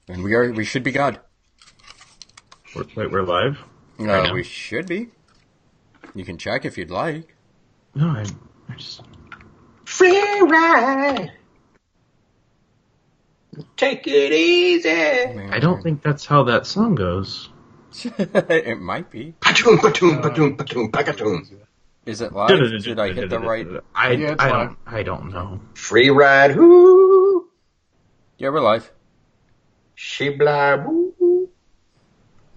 And we should be good. We're live? Right We should be. You can check if you'd like. No, I just... Free ride. Take it easy. I don't think that's how that song goes. It might be. Patoon, patoon, patoon, patoon, patoon. Is it live? Did I hit the right? I don't know. Free ride, whoo. Yeah, we're live. Shibla, woo.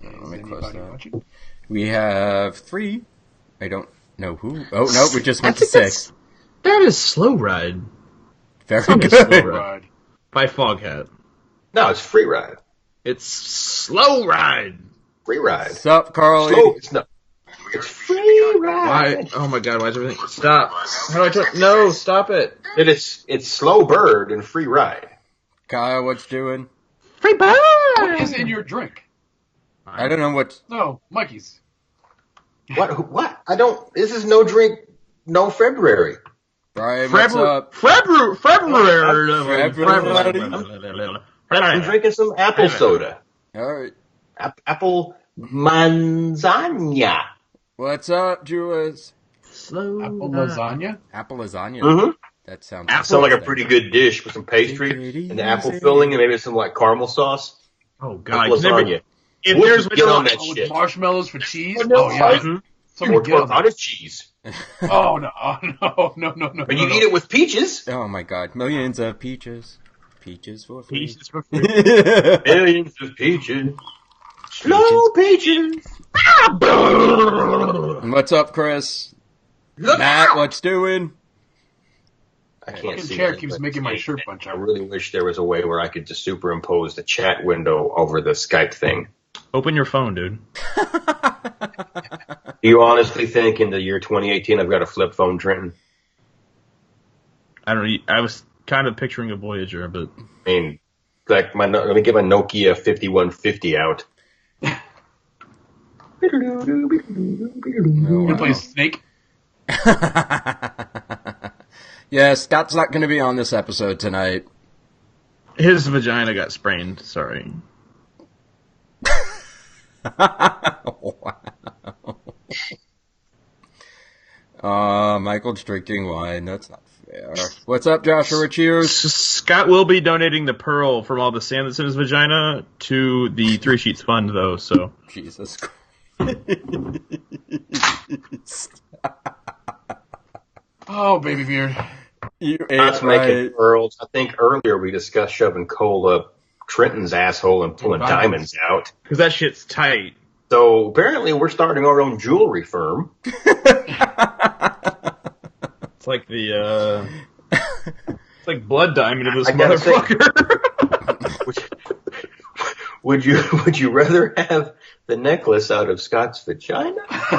Let me close that. We have 3. I don't know who. Oh, no, we just went to 6. That is Slow Ride. Very good. Slow Ride. By Foghat. No, it's Free Ride. It's Slow Ride. Free Ride. What's up, Carly? Slow, it's Free Ride. Why? Oh my god, why is everything... Stop. How do I turn... No, stop it. It's Slow Bird and Free Ride. Kyle, what's doing? Free Bird! What is in your drink? I don't know what... No, Mikey's. What? I don't... This is no drink, no February. Brian, what's up? February. I'm drinking some apple soda. All right. Apple manzana. What's up, Julius? Apple lasagna? Apple lasagna. Mm-hmm. That sounds... Sounds like a pretty good dish with some pastry and the apple filling and maybe some like caramel sauce. Oh god, lasagna. If there's get on that with shit. Marshmallows for cheese? No, yeah. Mm-hmm. Somebody get on Out that. of cheese. Oh, no. But you eat it with peaches. Oh my god, millions of peaches. Peaches for free. Peaches for free. Millions of peaches. Slow peaches. And what's up, Chris? Matt, what's doing? I can't see chair that, keeps but making my shirt bunch I up. really wish there was a way where I could just superimpose the chat window over the Skype thing. Open your phone, dude. Do you honestly think in the year 2018 I've got a flip phone, Trenton? I don't know. I was kind of picturing a Voyager, but... I mean, like let me get my Nokia 5150 out. You play Snake? Yes, that's not going to be on this episode tonight. His vagina got sprained, sorry. Wow. Michael's drinking wine. That's not fair. What's up, Joshua? Cheers. Scott will be donating the pearl from all the sand that's in his vagina to the 3 Sheets Fund, though, so... Jesus Christ. Oh, baby beard. You That's ate making pearls. I think earlier we discussed shoving coal up Trenton's asshole and pulling diamonds out. Because that shit's tight. So apparently we're starting our own jewelry firm. It's like the, it's like blood diamond in this I gotta motherfucker. Would you rather have the necklace out of Scott's vagina? What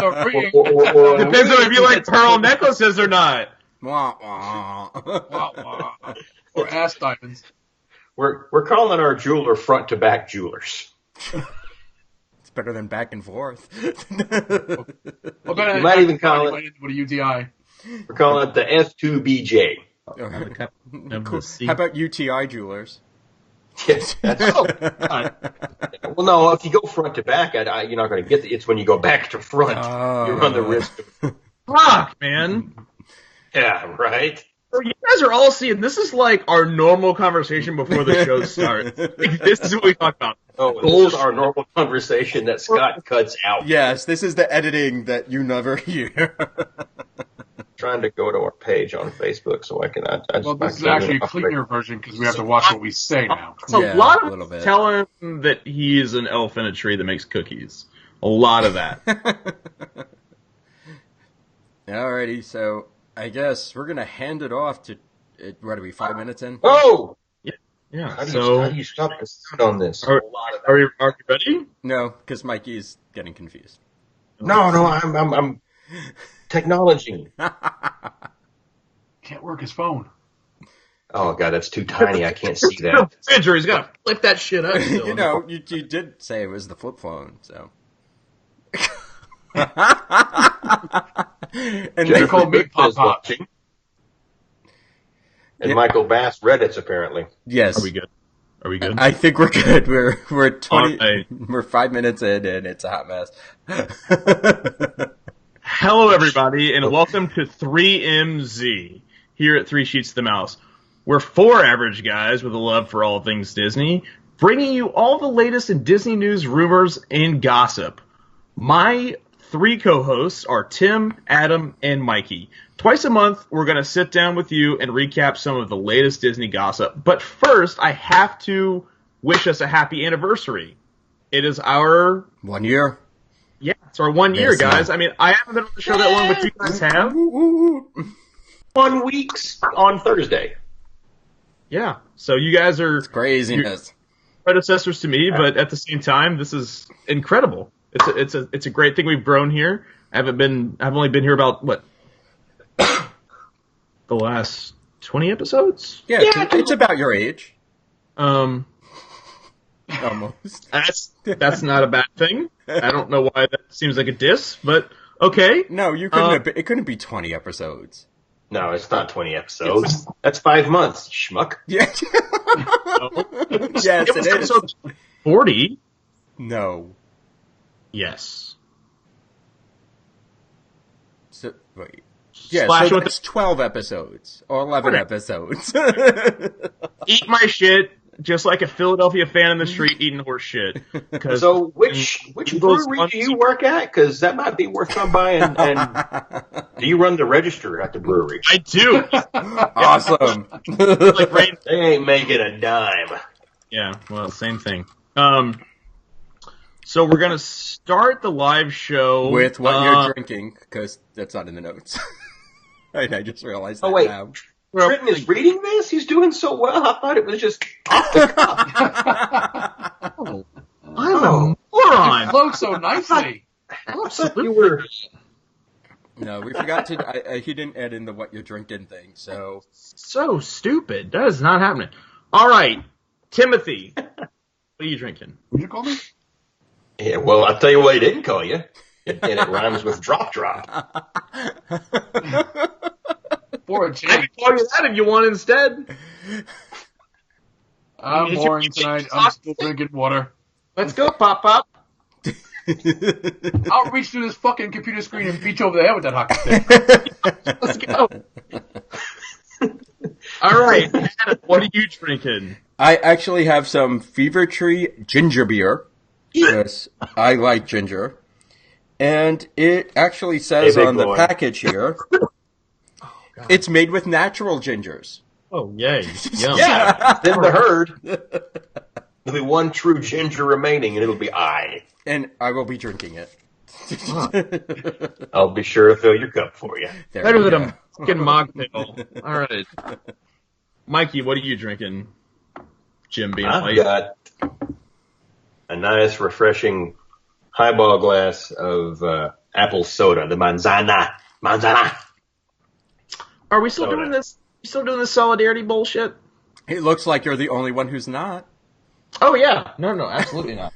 the freaking... Depends on if you like pearl necklaces or not. Wah, wah. Or ass diamonds. We're calling our jeweler front to back jewelers. It's better than back and forth. You might even call it. What a UTI. We're calling it the F2BJ. How about UTI jewelers? Yes, well, no. If you go front to back, you're not going to get it's when you go back to front. You run the risk of... Fuck, man. Yeah, right? So you guys are all seeing, this is like our normal conversation before the show starts. Like, this is what we talk about. Oh, this is our normal conversation that Scott cuts out. Yes, this is the editing that you never hear. Trying to go to our page on Facebook so I can... Well, this is actually a cleaner version because we have to watch what we say now. So Yeah, a lot a of little bit. tell him that he is an elf in a tree that makes cookies. A lot of that. Alrighty, so I guess we're going to hand it off to... What are we, 5 minutes in? Oh! Yeah, How do so... you stop the sound on this? Are you ready? No, because Mikey's getting confused. No, I'm technology. Can't work his phone. Oh, God, that's too tiny. I can't see that. He's got to flip that shit up. You know, you did say it was the flip phone, so... And They call me Pop Pop. watching. And Michael Bass Reddit's apparently. Yes. Are we good? Are we good? I think we're good. We're 20. Right. We're 5 minutes in, and it's a hot mess. Hello, everybody, and welcome to 3MZ here at Three Sheets to the Mouse. We're four average guys with a love for all things Disney, bringing you all the latest in Disney news, rumors, and gossip. My three co-hosts are Tim, Adam, and Mikey. Twice a month, we're going to sit down with you and recap some of the latest Disney gossip. But first, I have to wish us a happy anniversary. It is our... 1 year. Yeah, it's our 1 year, Yes, guys. man. I mean, I haven't been on the show that long, but you guys have. 1 week on Thursday. Yeah, so you guys are Craziness. predecessors to me, but at the same time, this is incredible. It's a great thing we've grown here. I've only been here about what the last 20 episodes. Yeah, it's about your age. Almost. That's not a bad thing. I don't know why that seems like a diss, but okay. No, you couldn't. It couldn't be 20 episodes. No, it's not 20 episodes. That's 5 months, schmuck. Yeah. Yes, It was it is. episode 40. No. Yes. So, wait. Yeah, Slash so with that's 12 episodes. Or 11 episodes. Eat my shit, just like a Philadelphia fan in the street eating horse shit. So which brewery do you work at? Because that might be worth coming by and do you run the register at the brewery? I do. Awesome. Like rain. They ain't making a dime. Yeah, well, same thing. So we're gonna start the live show With what you're drinking, because that's not in the notes. I just realized that now. Trenton is reading this? He's doing so well. I thought it was just off the cuff. I'm a moron. Flowed so nicely. I thought you were... No, we forgot to... he didn't add in the what you're drinking thing, so... So stupid. That is not happening. All right, Timothy, what are you drinking? What'd you call me? Yeah, well, I'll tell you what he didn't call you. And it rhymes with drop. For a I change. can call you that if you want instead. I'm boring tonight. I'm still drinking water. Let's go, Pop Pop. I'll reach through this fucking computer screen and beat you over the head with that hockey stick. Let's go. All right, Adam, what are you drinking? I actually have some Fever Tree ginger beer. Yes, I like ginger. And it actually says on the package here, it's made with natural gingers. Oh, yay. Yum. Yeah, in the herd. There'll be one true ginger remaining, and it'll be I. And I will be drinking it. I'll be sure to fill your cup for you. There Better we than go. a fucking mocktail. All right. Mikey, what are you drinking? Jim being I've late. got a nice, refreshing highball glass of apple soda, the Manzana. Are we still Soda. doing this? You still doing this solidarity bullshit? It looks like you're the only one who's not. Oh yeah, no, absolutely not.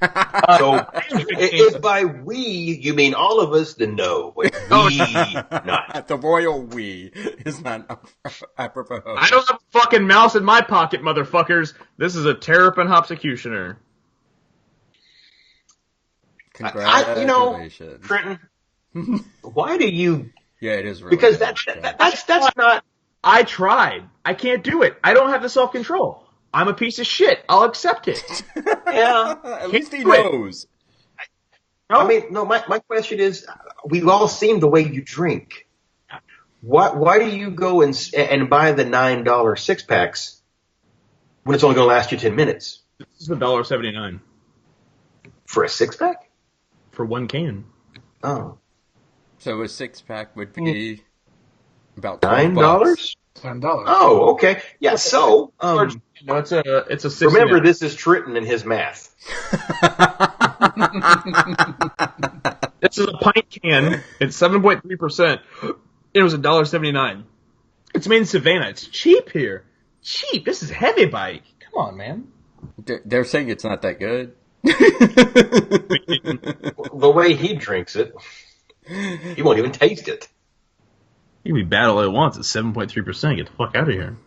So, if by we you mean all of us, then no. We not. The royal we is not apropos. I don't have a fucking mouse in my pocket, motherfuckers. This is a Terrapin Hopsecutioner. Congratulations. Trenton, why do you? Yeah, it is really Because good. that's not. I tried. I can't do it. I don't have the self-control. I'm a piece of shit. I'll accept it. Yeah. At least he do it. knows. I mean, no. My question is, we've all seen the way you drink. Why do you go and buy the $9 6-packs when it's only going to last you 10 minutes This is $1.79 for a 6-pack? for one can. Oh. So a 6-pack would be about $9? $12. $10. Oh, okay. Yeah, so, No, it's a 60 remember minute. this is Trenton and his math. This is a pint can. It's 7.3%. It was $1.79. It's made in Savannah. It's cheap here. Cheap. This is heavy bike. Come on, man. They're saying it's not that good. The way he drinks it, he won't even taste it. You can be bad all it wants. It's 7.3%. Get the fuck out of here.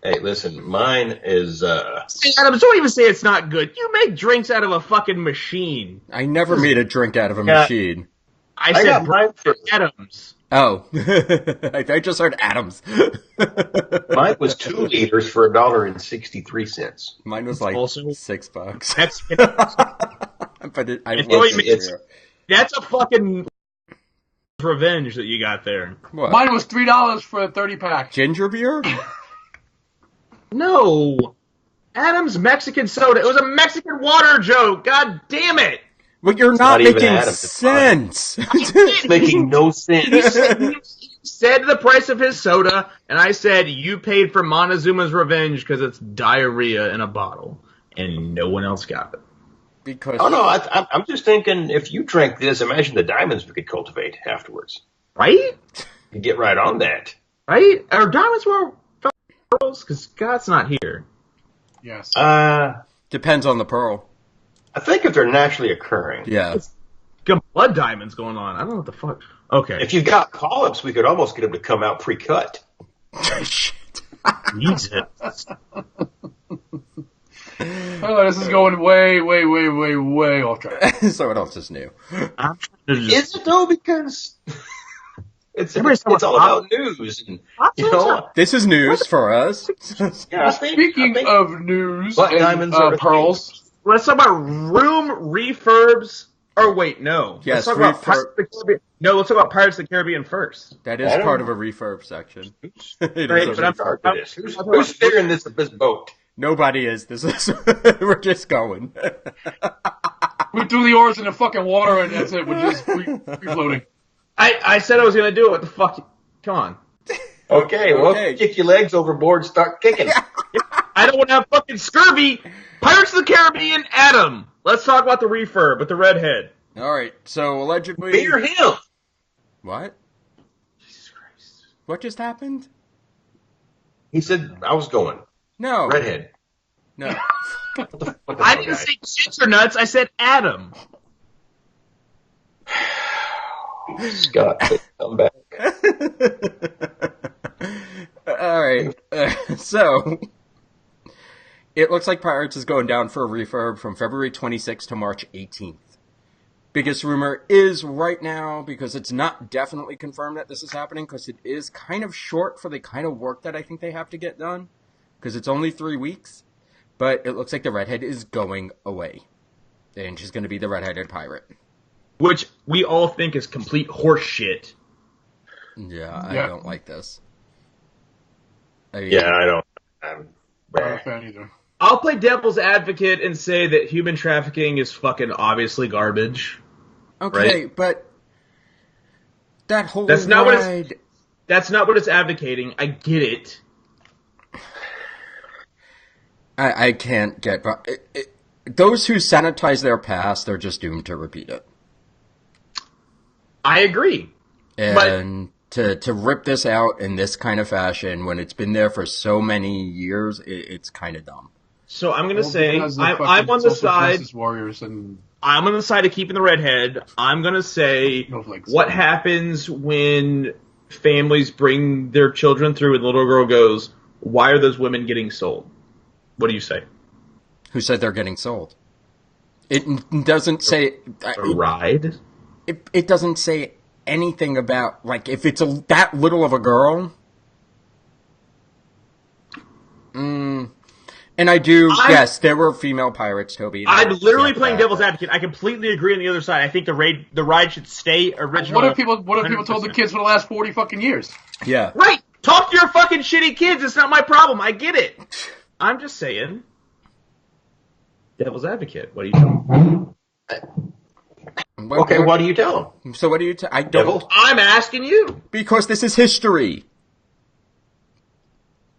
Hey, listen, mine is. Adams, don't even say it's not good. You make drinks out of a fucking machine. I never made a drink out of a machine. I said mine for Adams. Oh, I just heard Adams. Mine was 2 liters for $1.63. Mine was like also $6. That's that's a fucking revenge that you got there. What? Mine was $3 for a 30-pack. Ginger beer? No. Adam's Mexican soda. It was a Mexican water joke. God damn it. Well, you're not making sense. It's making no sense. He said the price of his soda, and I said, you paid for Montezuma's Revenge because it's diarrhea in a bottle. And no one else got it. Because I'm just thinking, if you drank this, imagine the diamonds we could cultivate afterwards. Right? You get right on that. Right? Are diamonds were pearls? Because God's not here. Yes. Depends on the pearl. I think if they're naturally occurring. Yeah. Got blood diamonds going on. I don't know what the fuck. Okay. If you've got polyps, we could almost get them to come out pre-cut. Shit. Jesus. Oh, this is going way off track. So what else is new? Is it though? Because it's all about news. And, this is news for us. Yeah, Speaking of news Blood and diamonds are pearls. Let's talk about room refurbs. Or wait, no. Yes, let's talk about Pirates of the Caribbean. No, let's talk about Pirates of the Caribbean first. That is part of a refurb section. Who's steering this boat? Nobody is. This is we're just going. We threw the oars in the fucking water and that's it. We're just free floating. I said I was going to do it. What the fuck? Come on. Okay, well, kick your legs overboard and start kicking. I don't want to have fucking scurvy. Pirates of the Caribbean, Adam. Let's talk about the refurb with the redhead. All right. So allegedly, me or him? What? Jesus Christ! What just happened? He said I was going. No. Redhead. No. I didn't say shits or nuts. I said Adam. Scott, come back. All right. So it looks like Pirates is going down for a refurb from February 26th to March 18th. Biggest rumor is right now, because it's not definitely confirmed that this is happening, because it is kind of short for the kind of work that I think they have to get done, because it's only 3 weeks. But it looks like the redhead is going away, and she's going to be the redheaded pirate. Which we all think is complete horse shit. Yeah, I don't like this. I don't. I'm not a fan either. I'll play devil's advocate and say that human trafficking is fucking obviously garbage. Okay, right? But that whole that's not what it's advocating. I get it. I can't get... those who sanitize their past, they're just doomed to repeat it. I agree. And to rip this out in this kind of fashion when it's been there for so many years, it's kind of dumb. So I'm going to say I'm on the side. Warriors and I'm on the side of keeping the redhead. I'm going to say what happens when families bring their children through and the little girl goes, why are those women getting sold? What do you say? Who said they're getting sold? It doesn't say... A ride? It doesn't say anything about, like, if it's that little of a girl... And yes, there were female pirates, Toby. I'm literally playing devil's advocate. I completely agree on the other side. I think the ride should stay original. What have people told the kids for the last 40 fucking years? Yeah. Right! Talk to your fucking shitty kids. It's not my problem. I get it. I'm just saying. Devil's advocate. What do you tell them? Okay, what do you tell them? So what do you tell... I don't... I'm asking you. Because this is history.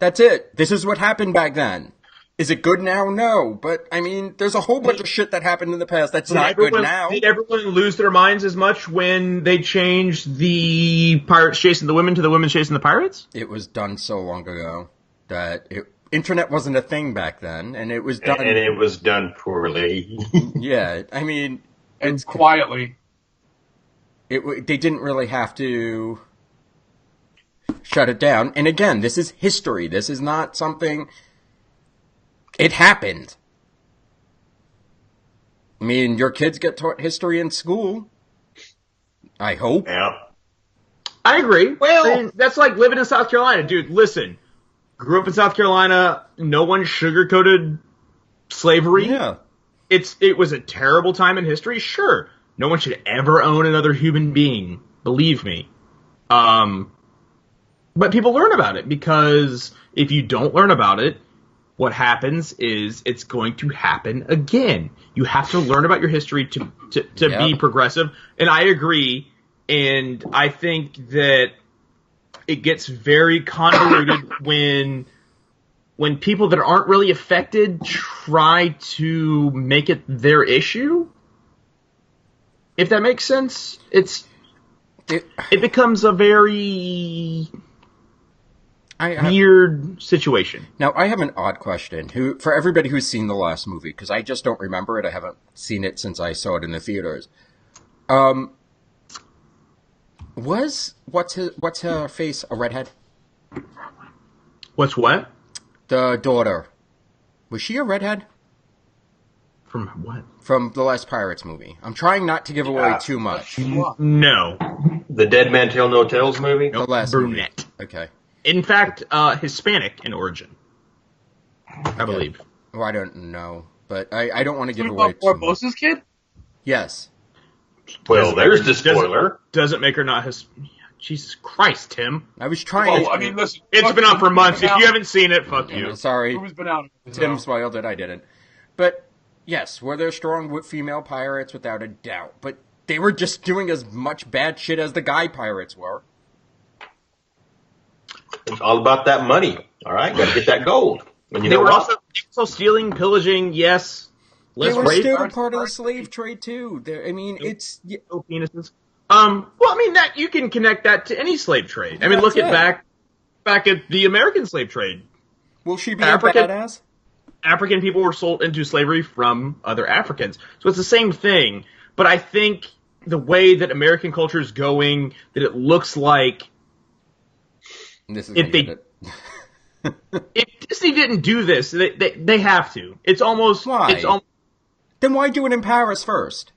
That's it. This is what happened back then. Is it good now? No. But, I mean, there's a whole bunch of shit that happened in the past that's not good now. Did everyone lose their minds as much when they changed the pirates chasing the women to the women chasing the pirates? It was done so long ago that internet wasn't a thing back then, and it was done... And it was done poorly. Yeah, I mean... And quietly. They didn't really have to... shut it down. And again, this is history. This is not something... It happened. I mean, your kids get taught history in school. I hope. Yeah. I agree. Well, I mean, that's like living in South Carolina. Dude, listen. Grew up in South Carolina. No one sugarcoated slavery. Yeah. It was a terrible time in history. Sure. No one should ever own another human being. Believe me. But people learn about it because if you don't learn about it, what happens is it's going to happen again. You have to learn about your history to be progressive. And I agree. And I think that it gets very convoluted when people that aren't really affected try to make it their issue. If that makes sense, it becomes a very weird situation. Now, I have an odd question for everybody who's seen the last movie, because I just don't remember it. I haven't seen it since I saw it in the theaters. What's her face a redhead? What's what? The daughter. Was she a redhead? From what? From the last Pirates movie. I'm trying not to give away too much. No. The Dead Man Tell No Tales movie? The last brunette. Movie. Okay. In fact, Hispanic in origin. I believe. Well, I don't know. But I don't want to give away too much. Barbosa's kid? Yes. Well, there's the spoiler. Doesn't make her not his... Jesus Christ, Tim. I was trying to... I mean, listen... It's been out for months. If you haven't seen it, fuck you. Sorry. It's been out. Tim spoiled it. I didn't. But, yes, were there strong female pirates? Without a doubt. But they were just doing as much bad shit as the guy pirates were. It's all about that money. All right? Got to get that gold. And they were also stealing, pillaging, yes... They were still part of the slave trade too. It's penises. Well, I mean that you can connect that to any slave trade. I mean, look at back at the American slave trade. Will she be a badass? African people were sold into slavery from other Africans, so it's the same thing. But I think the way that American culture is going, that it looks like if Disney didn't do this, they have to. It's almost why. Then why do it in Paris first?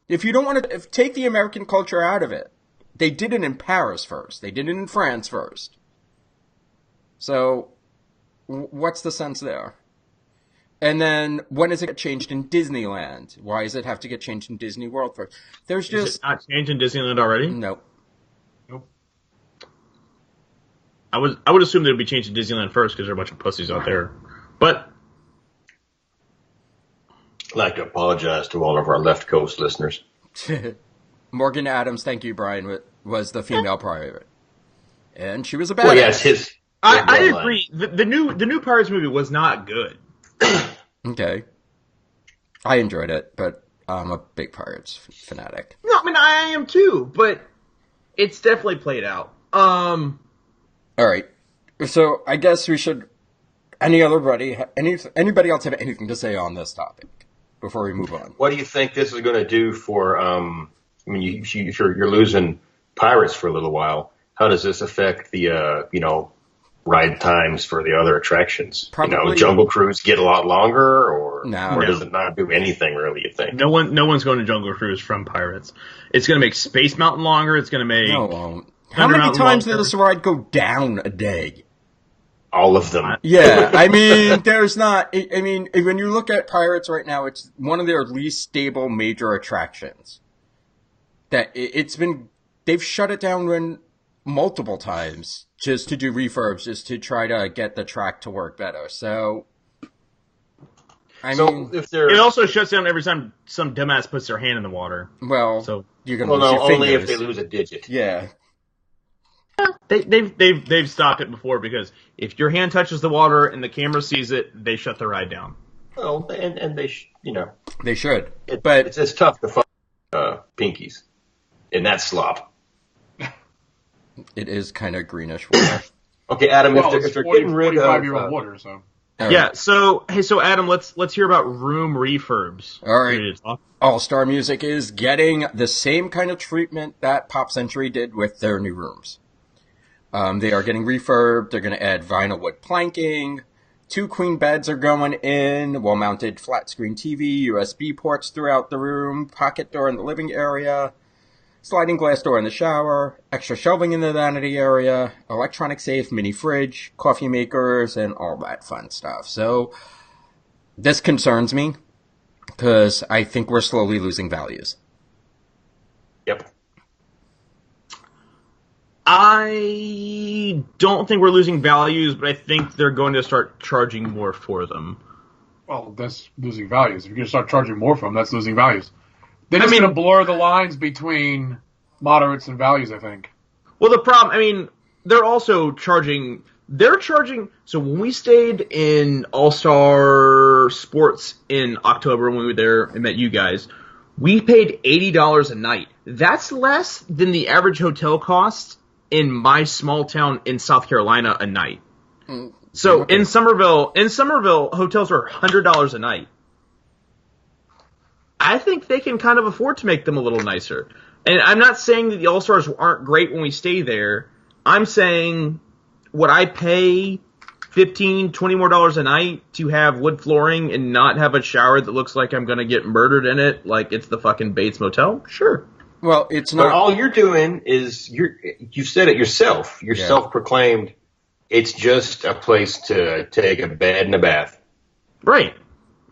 If you don't want to take the American culture out of it, they did it in Paris first. They did it in France first. So, what's the sense there? And then, when does it get changed in Disneyland? Why does it have to get changed in Disney World first? Is it not changed in Disneyland already? Nope. I would assume they would be changed in Disneyland first because there are a bunch of pussies out there. But... I'd like to apologize to all of our left coast listeners. Morgan Adams, thank you, Brian, was the female pirate, and she was a badass. Well, yes, I agree. The new Pirates movie was not good. Okay, I enjoyed it, but I'm a big Pirates fanatic. No, I mean I am too, but it's definitely played out. All right, so I guess we should. Anybody else have anything to say on this topic? Before we move on, what do you think this is going to do for? I mean, you're losing pirates for a little while. How does this affect the ride times for the other attractions? Probably, Jungle Cruise get a lot longer, or does it not do anything really? You think? No one's going to Jungle Cruise from Pirates. It's going to make Space Mountain longer. It's going to make How many times did this ride go down a day? All of them. Yeah, I mean, there's not... I mean, when you look at Pirates right now, it's one of their least stable major attractions. They've shut it down multiple times just to do refurbs, just to try to get the track to work better. So, if it also shuts down every time some dumbass puts their hand in the water. Well, so you're going to lose your only fingers. if they lose a digit. Yeah. They've stopped it before because if your hand touches the water and the camera sees it, they shut the ride down. Well, and they they should, but it's tough to find pinkies in that slop. It is kind of greenish water. Okay, Adam, if they're getting rid of 45-year-old water, so. Yeah. So Adam, let's hear about room refurbs. All right. All-Star Music is getting the same kind of treatment that Pop Century did with their new rooms. They are getting refurbed. They're going to add vinyl wood planking. 2 queen beds are going in. Wall-mounted flat-screen TV, USB ports throughout the room. Pocket door in the living area. Sliding glass door in the shower. Extra shelving in the vanity area. Electronic safe, mini fridge, coffee makers, and all that fun stuff. So this concerns me because I think we're slowly losing values. Yep. I don't think we're losing values, but I think they're going to start charging more for them. Well, that's losing values. If you're going to start charging more for them, that's losing values. They're just going to blur the lines between moderates and values, I think. Well, the problem, they're also charging. So when we stayed in All-Star Sports in October when we were there and met you guys, we paid $80 a night. That's less than the average hotel cost in my small town in South Carolina a night. So in Somerville, hotels are $100 a night. I think they can kind of afford to make them a little nicer. And I'm not saying that the All-Stars aren't great when we stay there. I'm saying, would I pay $15, $20 more a night to have wood flooring and not have a shower that looks like I'm going to get murdered in it, like it's the fucking Bates Motel? Sure. Well, it's not. But all you're doing is you said it yourself. You're self-proclaimed. It's just a place to take a bed and a bath. Right.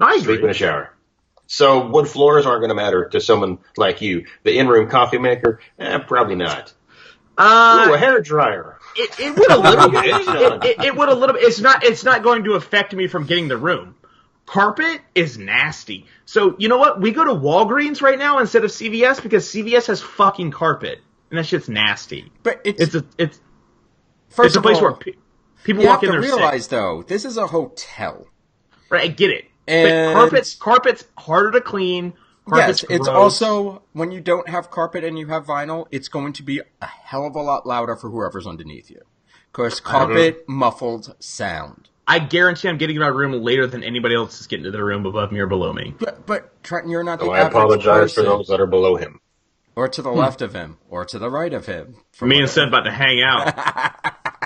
I agree. Sleep in a shower. So wood floors aren't going to matter to someone like you. The in-room coffee maker, probably not. Ooh, a hair dryer. It would a little bit. It would a little bit. It's not going to affect me from getting the room. Carpet is nasty. So, you know what? We go to Walgreens right now instead of CVS because CVS has fucking carpet. And that shit's nasty. But it's a place where people walk in there sick. You have to realize, though, this is a hotel. Right, I get it. And but carpet's harder to clean. Yes, it's also, when you don't have carpet and you have vinyl, it's going to be a hell of a lot louder for whoever's underneath you. Because carpet muffled sound. I guarantee I'm getting in my room later than anybody else is getting to their room above me or below me. But Trenton, you're not the average person. I apologize for those that are below him. Or to the left of him. Or to the right of him. Me and Seth about to hang out.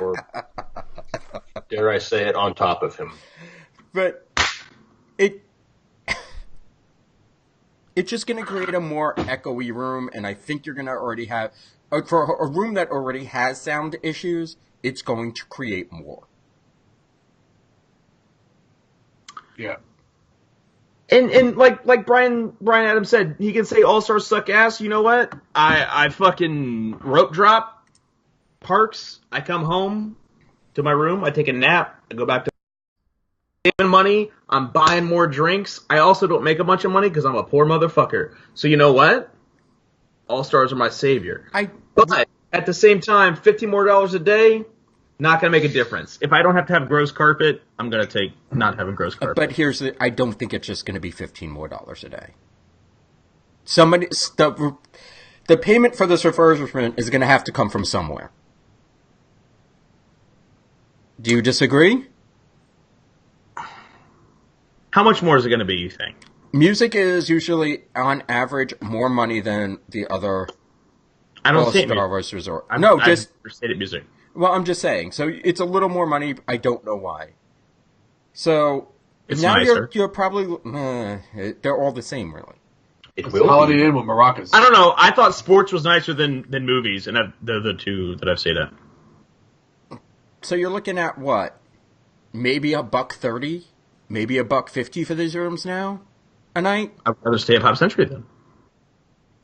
Or, dare I say it, on top of him. But it's just going to create a more echoey room, and I think you're going to already have... For a room that already has sound issues, it's going to create more. Yeah. And like Brian Adams said, he can say All-Stars suck ass. You know what? I fucking rope drop parks. I come home to my room. I take a nap. I go back to saving money. I'm buying more drinks. I also don't make a bunch of money because I'm a poor motherfucker. So you know what? All-Stars are my savior. But at the same time, $15 more a day, not going to make a difference. If I don't have to have gross carpet, I'm going to take not having gross carpet. But I don't think it's just going to be $15 more a day. The payment for this refurbishment is going to have to come from somewhere. Do you disagree? How much more is it going to be, you think? Music is usually, on average, more money than the other All-Star Resort. I've stated music. Well, I'm just saying. So it's a little more money. I don't know why. So it's now nicer. you're probably they're all the same, really. It will Holiday Inn with maracas. I don't know. I thought sports was nicer than movies, and they're the two that I've stayed at. So you're looking at what? Maybe $130, maybe $150 for these rooms now a night. I'd rather stay at Pop Century then.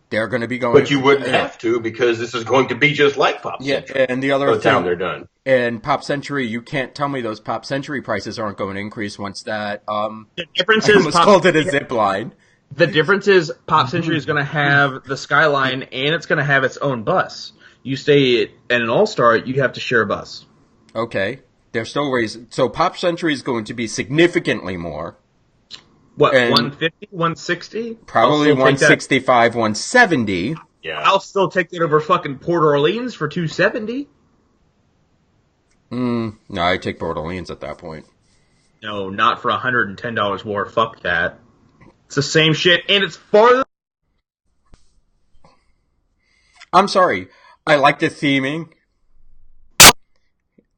They're going to be going. But you wouldn't have to because this is going to be just like Pop Century. Yeah, and the other by the time they're done. And Pop Century, you can't tell me those Pop Century prices aren't going to increase once that. The difference I is almost called it a zip line. The difference is Pop Century is going to have the Skyline and it's going to have its own bus. You stay at an All-Star, you have to share a bus. Okay, they're still raising. So Pop Century is going to be significantly more. What, 150, 160? Probably 165, 170. Yeah. I'll still take that over fucking Port Orleans for $270. No, I take Port Orleans at that point. No, not for $110 more. Fuck that. It's the same shit, and it's farther. I'm sorry. I like the theming.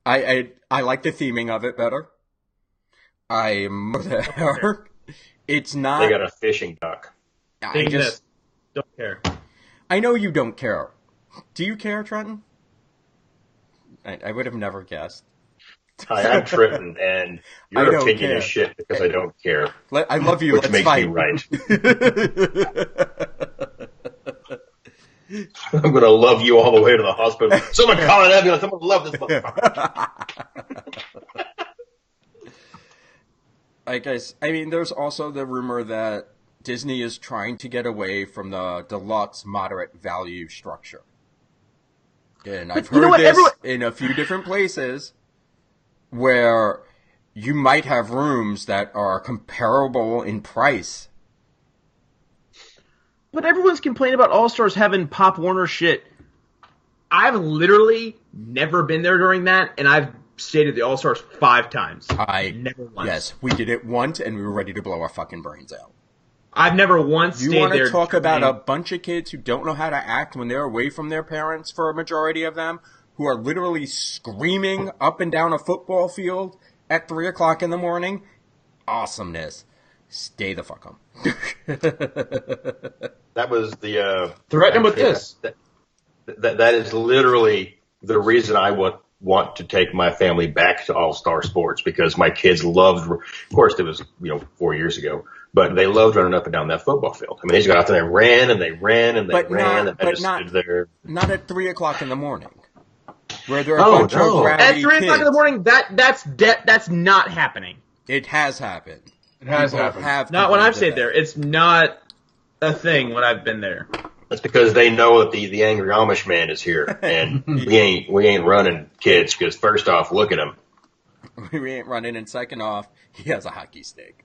I like the theming of it better. It's not. They got a fishing dock. Don't care. I know you don't care. Do you care, Trenton? I would have never guessed. Hi, I'm Trenton, and your opinion is shit because I don't care. I love you. Which Let's makes fight. me right. I'm going to love you all the way to the hospital. Someone call an ambulance. I'm going to love this motherfucker. There's also the rumor that Disney is trying to get away from the deluxe moderate value structure. And I've heard this in a few different places where you might have rooms that are comparable in price. But everyone's complaining about All-Stars having Pop Warner shit. I've literally never been there during that, and I've stayed at the All-Stars 5 times. Never once. Yes, we did it once, and we were ready to blow our fucking brains out. I've never once stayed there. You want to talk about a bunch of kids who don't know how to act when they're away from their parents for a majority of them, who are literally screaming up and down a football field at 3 o'clock in the morning? Awesomeness. Stay the fuck home. That was the... Threaten him with this. That is literally the reason I want to take my family back to All-Star Sports, because my kids loved... Of course, it was 4 years ago, but they loved running up and down that football field. I mean, they just got out there and ran, and they ran, and they ran, and I just stood there. Not at 3 o'clock in the morning. Where there are a bunch of at 3 o'clock in the morning, that's not happening. It has happened. It has happened. Not when I've stayed there. It's not a thing when I've been there. That's because they know that the angry Amish man is here, and we ain't running, kids. Because first off, look at him. We ain't running, and second off, he has a hockey stick.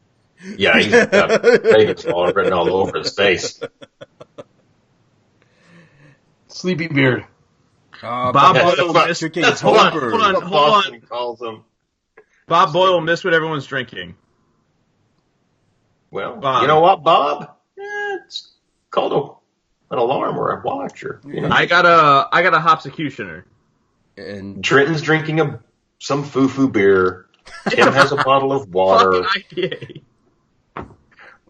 Yeah, he's got Vegas all written all over his face. Sleepy beard. Bob Boyle missed. Hold on. Calls him. Bob Boyle missed what everyone's drinking. Well, you know what, Bob? It's called an alarm or a watch, or I got a Hopsecutioner. And Trenton's drinking some foo-foo beer. Tim has a bottle of water.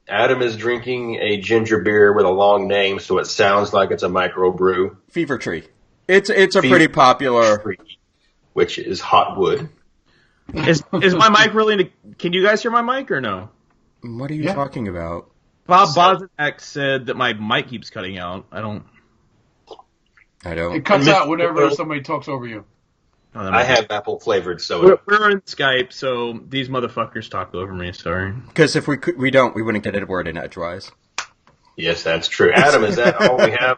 Adam is drinking a ginger beer with a long name, so it sounds like it's a microbrew. Fever Tree. It's a pretty popular tree, which is hot wood. Is my mic really? Can you guys hear my mic or no? What are you talking about? Bob Bozak said that my mic keeps cutting out. I don't. It cuts out whenever somebody talks over you. I have apple flavored soda. We're on Skype, so these motherfuckers talk over me. Sorry. Because if we wouldn't get a word in edgewise. Yes, that's true. Adam, is that all we have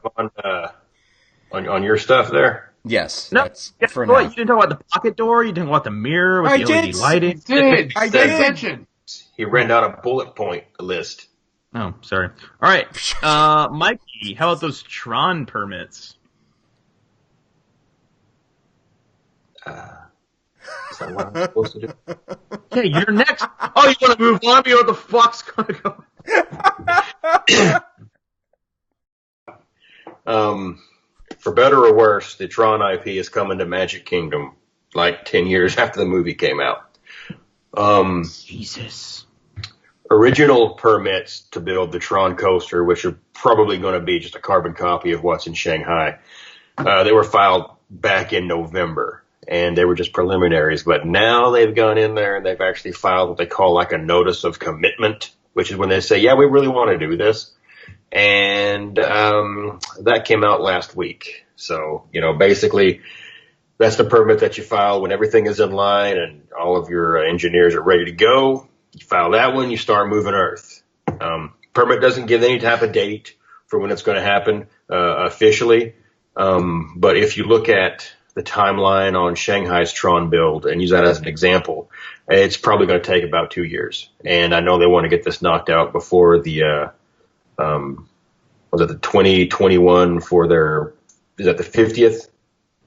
on your stuff there? Yes. No, that's for now. You didn't talk about the pocket door. You didn't talk about the mirror with the LED lighting. I did. He ran down a bullet point list. Oh, sorry. All right, Mikey, how about those Tron permits? Is that what I'm supposed to do? Yeah, you're next. Oh, you want to move on? You know what the fuck's going to go? For better or worse, the Tron IP is coming to Magic Kingdom like 10 years after the movie came out. Jesus. Original permits to build the Tron coaster, which are probably going to be just a carbon copy of what's in Shanghai, they were filed back in November, and they were just preliminaries. But now they've gone in there and they've actually filed what they call like a notice of commitment, which is when they say, yeah, we really want to do this. And that came out last week. So, basically that's the permit that you file when everything is in line and all of your engineers are ready to go. You file that one, you start moving earth. Permit doesn't give any type of date for when it's going to happen officially. But if you look at the timeline on Shanghai's Tron build and use that as an example, it's probably going to take about 2 years. And I know they want to get this knocked out before the was it the 2021 for their, is that the 50th?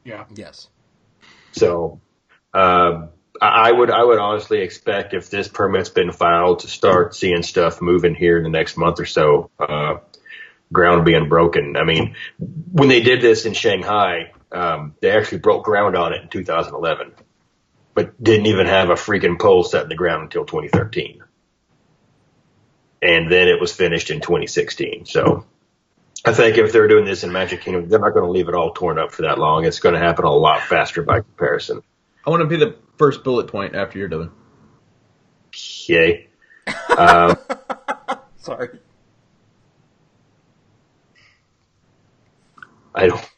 Yeah. Yes. So, I would honestly expect if this permit's been filed to start seeing stuff moving here in the next month or so, ground being broken. I mean, when they did this in Shanghai, they actually broke ground on it in 2011. but didn't even have a freaking pole set in the ground until 2013. And then it was finished in 2016. So I think if they're doing this in Magic Kingdom, they're not going to leave it all torn up for that long. It's going to happen a lot faster by comparison. I want to be the first bullet point after you're done. Okay. Sorry. I don't.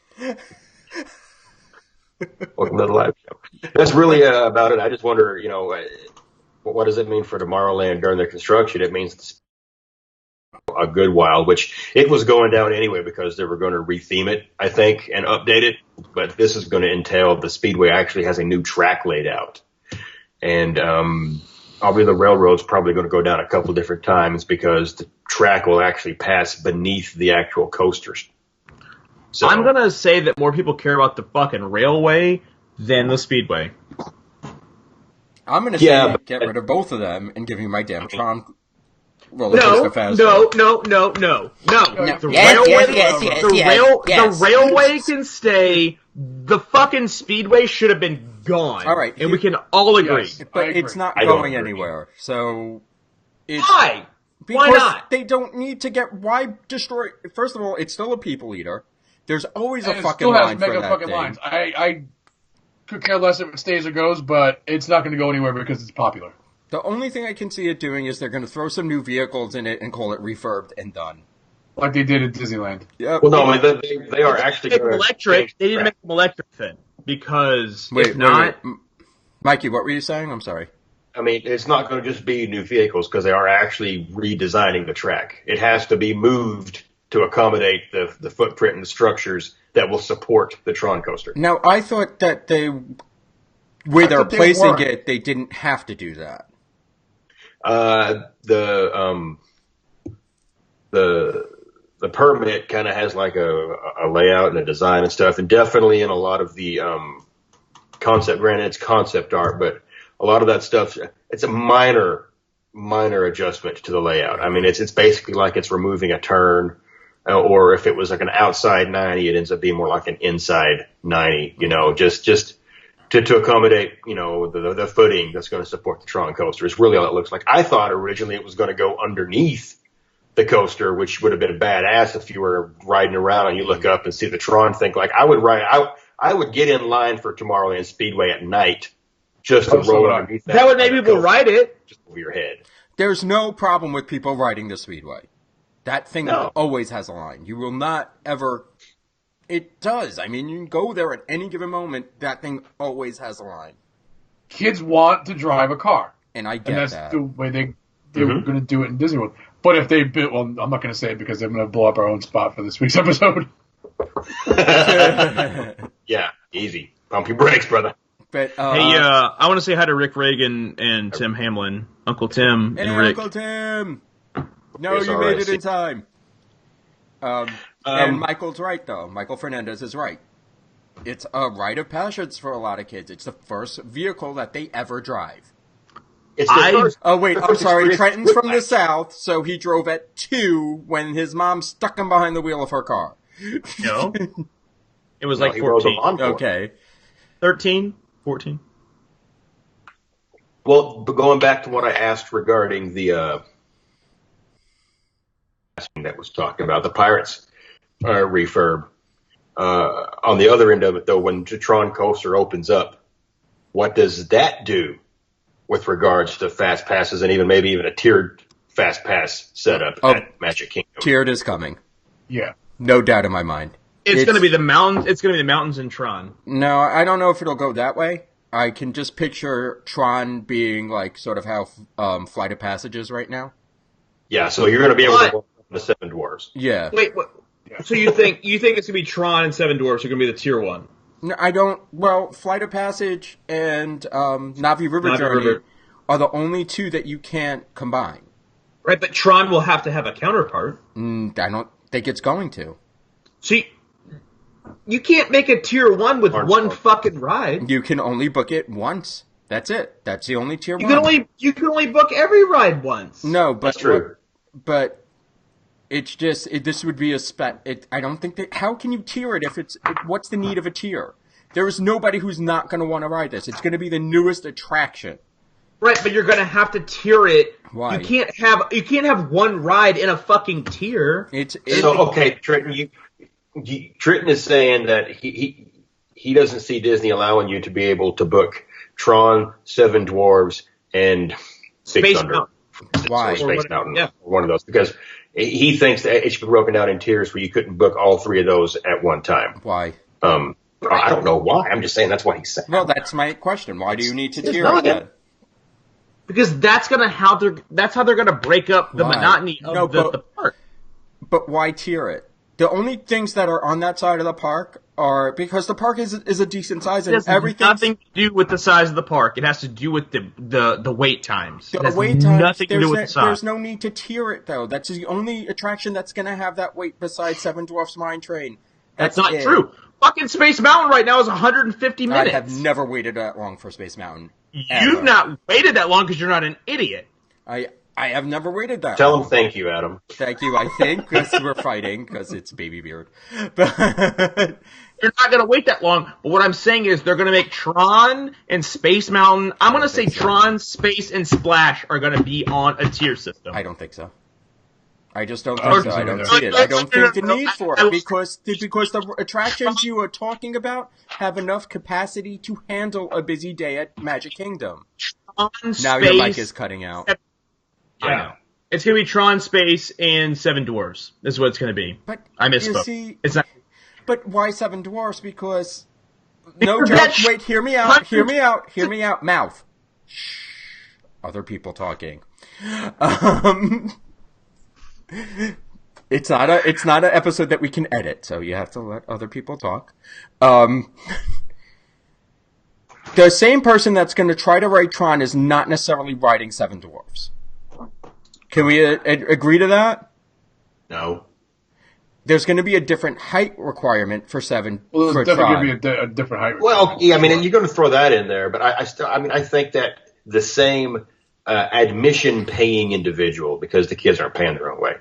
Welcome to the live show. That's really about it. I just wonder, what does it mean for Tomorrowland during the construction? It means it's a good while, which it was going down anyway because they were going to retheme it, I think, and update it. But this is going to entail the Speedway actually has a new track laid out. And probably the railroad's probably going to go down a couple different times because the track will actually pass beneath the actual coasters. So, I'm going to say that more people care about the fucking railway than the Speedway. I'm going to say get rid of both of them and give me my damn Tron roller coaster fast. No. The railway can stay. The fucking Speedway should have been gone. All right. And we can all agree. Yes, but it's not going anywhere. So why? Because why not? They don't need to get... Why destroy... First of all, it's still a people eater. There's always a fucking line for that thing. Lines. I could care less if it stays or goes, but it's not going to go anywhere because it's popular. The only thing I can see it doing is they're going to throw some new vehicles in it and call it refurbed and done. Like they did at Disneyland. Yep. Well, no, they are actually going to... electric. They didn't make them electric then. Because if not... Mikey, what were you saying? I'm sorry. I mean, it's not going to just be new vehicles because they are actually redesigning the track. It has to be moved to accommodate the footprint and the structures that will support the Tron coaster. Now, I thought that where they're placing it, they didn't have to do that. The permit kind of has like a layout and a design and stuff, and definitely in a lot of the concept, granted it's concept art, but a lot of that stuff, it's a minor adjustment to the layout. I mean, it's basically like it's removing a turn, or if it was like an outside 90, it ends up being more like an inside 90, just to accommodate, the footing that's going to support the Tron coaster is really all it looks like. I thought originally it was going to go underneath the coaster, which would have been badass if you were riding around and you look up and see the Tron thing. Like I would get in line for Tomorrowland Speedway at night just to roll underneath that. That would make people ride it. Just over your head. There's no problem with people riding the Speedway. That thing always has a line. You will not ever... It does. I mean, you can go there at any given moment. That thing always has a line. Kids want to drive a car. And I get and that's that. the way they were going to do it in Disney World. But if they built... Well, I'm not going to say it because I'm going to blow up our own spot for this week's episode. Yeah, easy. Pump your brakes, brother. But, hey, I want to say hi to Rick Reagan and Tim Hamlin. Uncle Tim and Rick. Uncle Tim! No, you made it in time. And Michael's right, though. Michael Fernandez is right. It's a rite of passage for a lot of kids. It's the first vehicle that they ever drive. It's the first. Oh, wait, I'm sorry. Trenton's from the South, so he drove at 2 when his mom stuck him behind the wheel of her car. No. It was like 14. Okay. 13? 14? Well, but going back to what I asked regarding the that was talked about, the Pirates refurb. On the other end of it, though, when Tron Coaster opens up, what does that do with regards to fast passes and maybe even a tiered fast pass setup at Magic Kingdom? Tiered is coming. Yeah. No doubt in my mind. It's going to be the mountains. It's going to be the mountains in Tron. No, I don't know if it'll go that way. I can just picture Tron being like sort of how Flight of Passage is right now. Yeah, so you're going to be able to go the Seven Dwarfs. Yeah. Wait, what? So you think it's going to be Tron and Seven Dwarfs are going to be the tier 1? No, I don't. Well, Flight of Passage and Navi River Journey are the only two that you can't combine. Right, but Tron will have to have a counterpart. I don't think it's going to. See, you can't make a tier 1 with one fucking ride. You can only book it once. That's it. That's the only tier 1. You can only book every ride once. No, but that's true. But it's just this would be a I don't think that. How can you tier it if what's the need of a tier? There is nobody who's not going to want to ride this. It's going to be the newest attraction. Right, but you're going to have to tier it. Why? You can't have one ride in a fucking tier. Trenton, Trenton is saying that he doesn't see Disney allowing you to be able to book Tron, Seven Dwarves, and Big Thunder. Why? Or Space Mountain. Yeah. One of those. Because he thinks that it should be broken down in tiers where you couldn't book all three of those at one time. Why? I don't know why. I'm just saying that's what he said. Well, that's my question. Why do you need to tier it then? Because that's how they're gonna break up the monotony of the park. But why tier it? The only things that are on that side of the park are because the park is a decent size and everything. Nothing to do with the size of the park. It has to do with the wait times. The wait times. Nothing to do with the size. There's no need to tier it though. That's the only attraction that's going to have that wait besides Seven Dwarfs Mine Train. That's not true. Fucking Space Mountain right now is 150 minutes. I have never waited that long for Space Mountain. You've not waited that long because you're not an idiot. I have never waited that long. Tell him thank you, Adam. Thank you, I think, because we're fighting, because it's Baby Beard. But you're not going to wait that long. But what I'm saying is they're going to make Tron and Space Mountain. I'm going to say Tron, Space, and Splash are going to be on a tier system. I don't think so. I just don't think so. I don't see it. I don't think the need for it because the attractions you are talking about have enough capacity to handle a busy day at Magic Kingdom. Now your mic is cutting out. Yeah. It's going to be Tron, Space, and Seven Dwarfs. This is what it's going to be. But I misspoke. It's not. But why Seven Dwarfs? Because no joke. Wait, hear me out. Hear me out. Hear me out. Mouth. Shh. Other people talking. It's not an episode that we can edit, so you have to let other people talk. The same person that's going to try to write Tron is not necessarily writing Seven Dwarfs. Can we agree to that? No. There's going to be a different height requirement for Seven. Well, there's definitely going to be a different height requirement. Well, yeah, I mean, and you're going to throw that in there, but I think that the same admission paying individual, because the kids aren't paying their own way,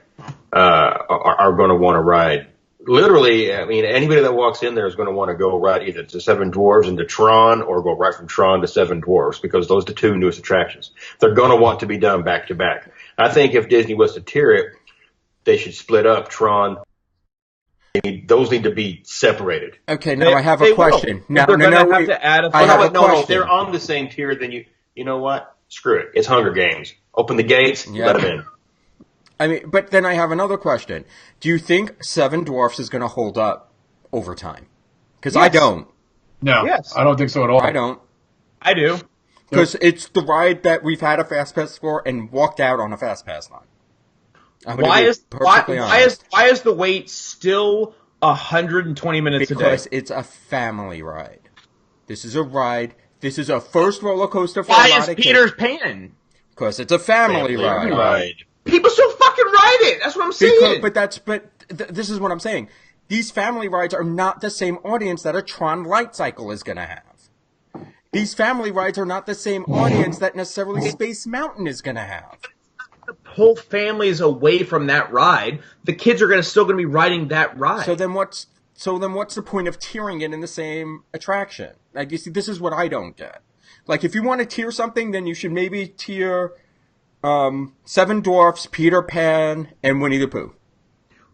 are going to want to ride. Literally, I mean, anybody that walks in there is going to want to go ride either to Seven Dwarves and to Tron, or go right from Tron to Seven Dwarves, because those are the two newest attractions. They're going to want to be done back to back. I think if Disney was to tier it, they should split up Tron. Those need to be separated. Okay, now I have a question. Now, they're going to have to add a. No, they're on the same tier. Then you know what? Screw it. It's Hunger Games. Open the gates. Let them in. I mean, but then I have another question. Do you think Seven Dwarfs is going to hold up over time? Because I don't. No, I don't think so at all. I don't. I do. Because it's the ride that we've had a Fast Pass for and walked out on a Fast Pass line. Why is the wait still 120 minutes a day? Because it's a family ride. This is a ride. This is a first roller coaster for a lot of kids. Why is Peter Pan? Because it's a family ride. People still fucking ride it. That's what I'm saying. This is what I'm saying. These family rides are not the same audience that a Tron Light Cycle is going to have. These family rides are not the same audience that necessarily Space Mountain is going to have. The whole family is away from that ride. The kids are still going to be riding that ride. So then what's the point of tiering it in the same attraction? Like, you see, this is what I don't get. Like, if you want to tier something, then you should maybe tier Seven Dwarfs, Peter Pan, and Winnie the Pooh.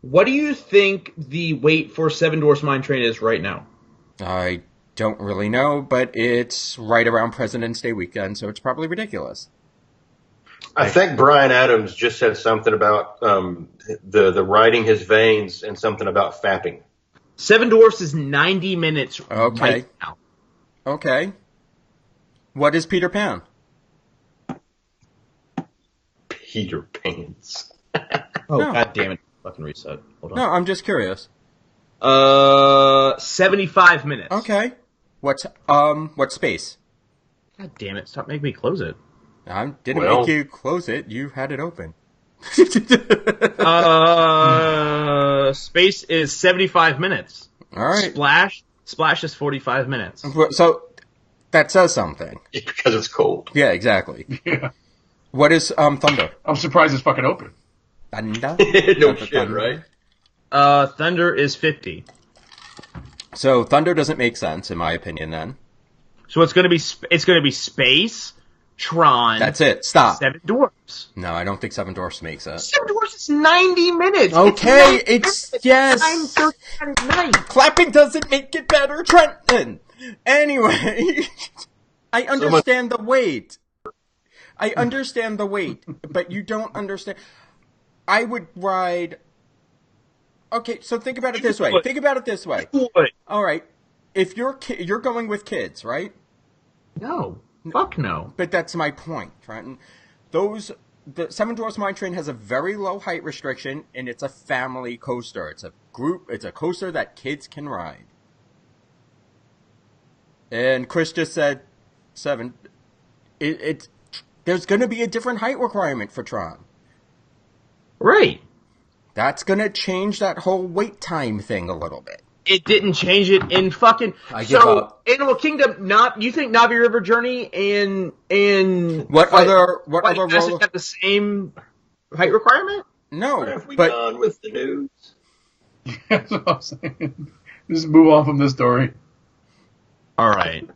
What do you think the wait for Seven Dwarfs Mine Train is right now? I don't really know, but it's right around President's Day weekend, so it's probably ridiculous. I think Bryan Adams just said something about the riding his veins and something about fapping. Seven Dwarfs is 90 minutes right now. Okay. What is Peter Pan? Peter Pans. God damn it. Fucking reset. Hold on. No, I'm just curious. 75 minutes. Okay. What space? God damn it. Stop making me close it. I didn't make you close it. You had it open. Space is 75 minutes. All right. Splash is 45 minutes. So that says something. Because it's cold. Yeah, exactly. Yeah. What is Thunder? I'm surprised it's fucking open. Thunder? No shit, right? Thunder is 50. So Thunder doesn't make sense, in my opinion, then. So it's going to be Space, Tron. That's it. Stop. Seven Dwarfs. No, I don't think Seven Dwarfs makes it. Seven Dwarfs is 90 minutes. Okay, it's yes. 9:30 at night. Clapping doesn't make it better, Trenton. Anyway, I understand the wait. I understand the wait, but you don't understand. I would ride. Okay, so think about it this way. Think about it this way. All right, if you're going with kids, right? No, fuck no. But that's my point, Trenton. The Seven Dwarfs Mine Train has a very low height restriction, and it's a family coaster. It's a coaster that kids can ride. And Chris just said 7. There's going to be a different height requirement for Tron. Right. That's going to change that whole wait time thing a little bit. It didn't change it in fucking... I give up. Animal Kingdom, you think Navi River Journey and What other have the same height requirement? No, what have we done with the news? That's what I'm saying. Just move on from this story. All right.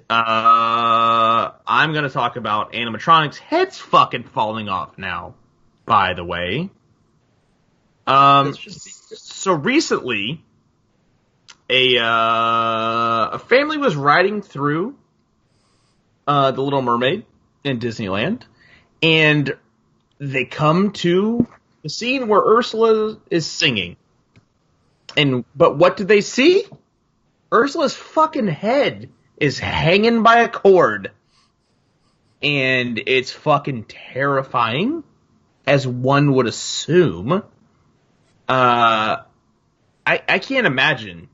I'm going to talk about animatronics' heads fucking falling off now, by the way. So recently, a family was riding through The Little Mermaid in Disneyland, and they come to the scene where Ursula is singing. But what did they see? Ursula's fucking head is hanging by a cord. And it's fucking terrifying, as one would assume. I can't imagine.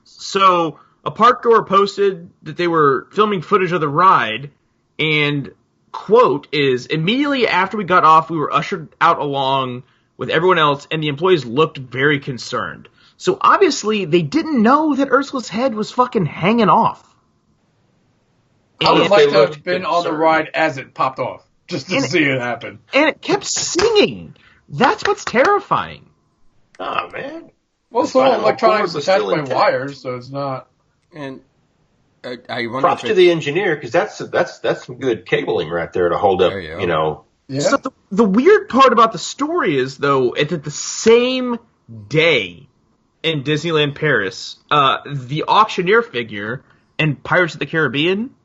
So a park goer posted that they were filming footage of the ride, and quote is, immediately after we got off, we were ushered out along with everyone else, and the employees looked very concerned. So obviously they didn't know that Ursula's head was fucking hanging off. I would like to have been on the ride as it popped off, just to see it happen. And it kept singing. That's what's terrifying. Oh, man. Well, it's all electronics attached by wires, so it's not. And I wonder props to the engineer, because that's some good cabling right there to hold up, you know. Yeah. So the weird part about the story is, though, it's at the same day in Disneyland Paris, the auctioneer figure in Pirates of the Caribbean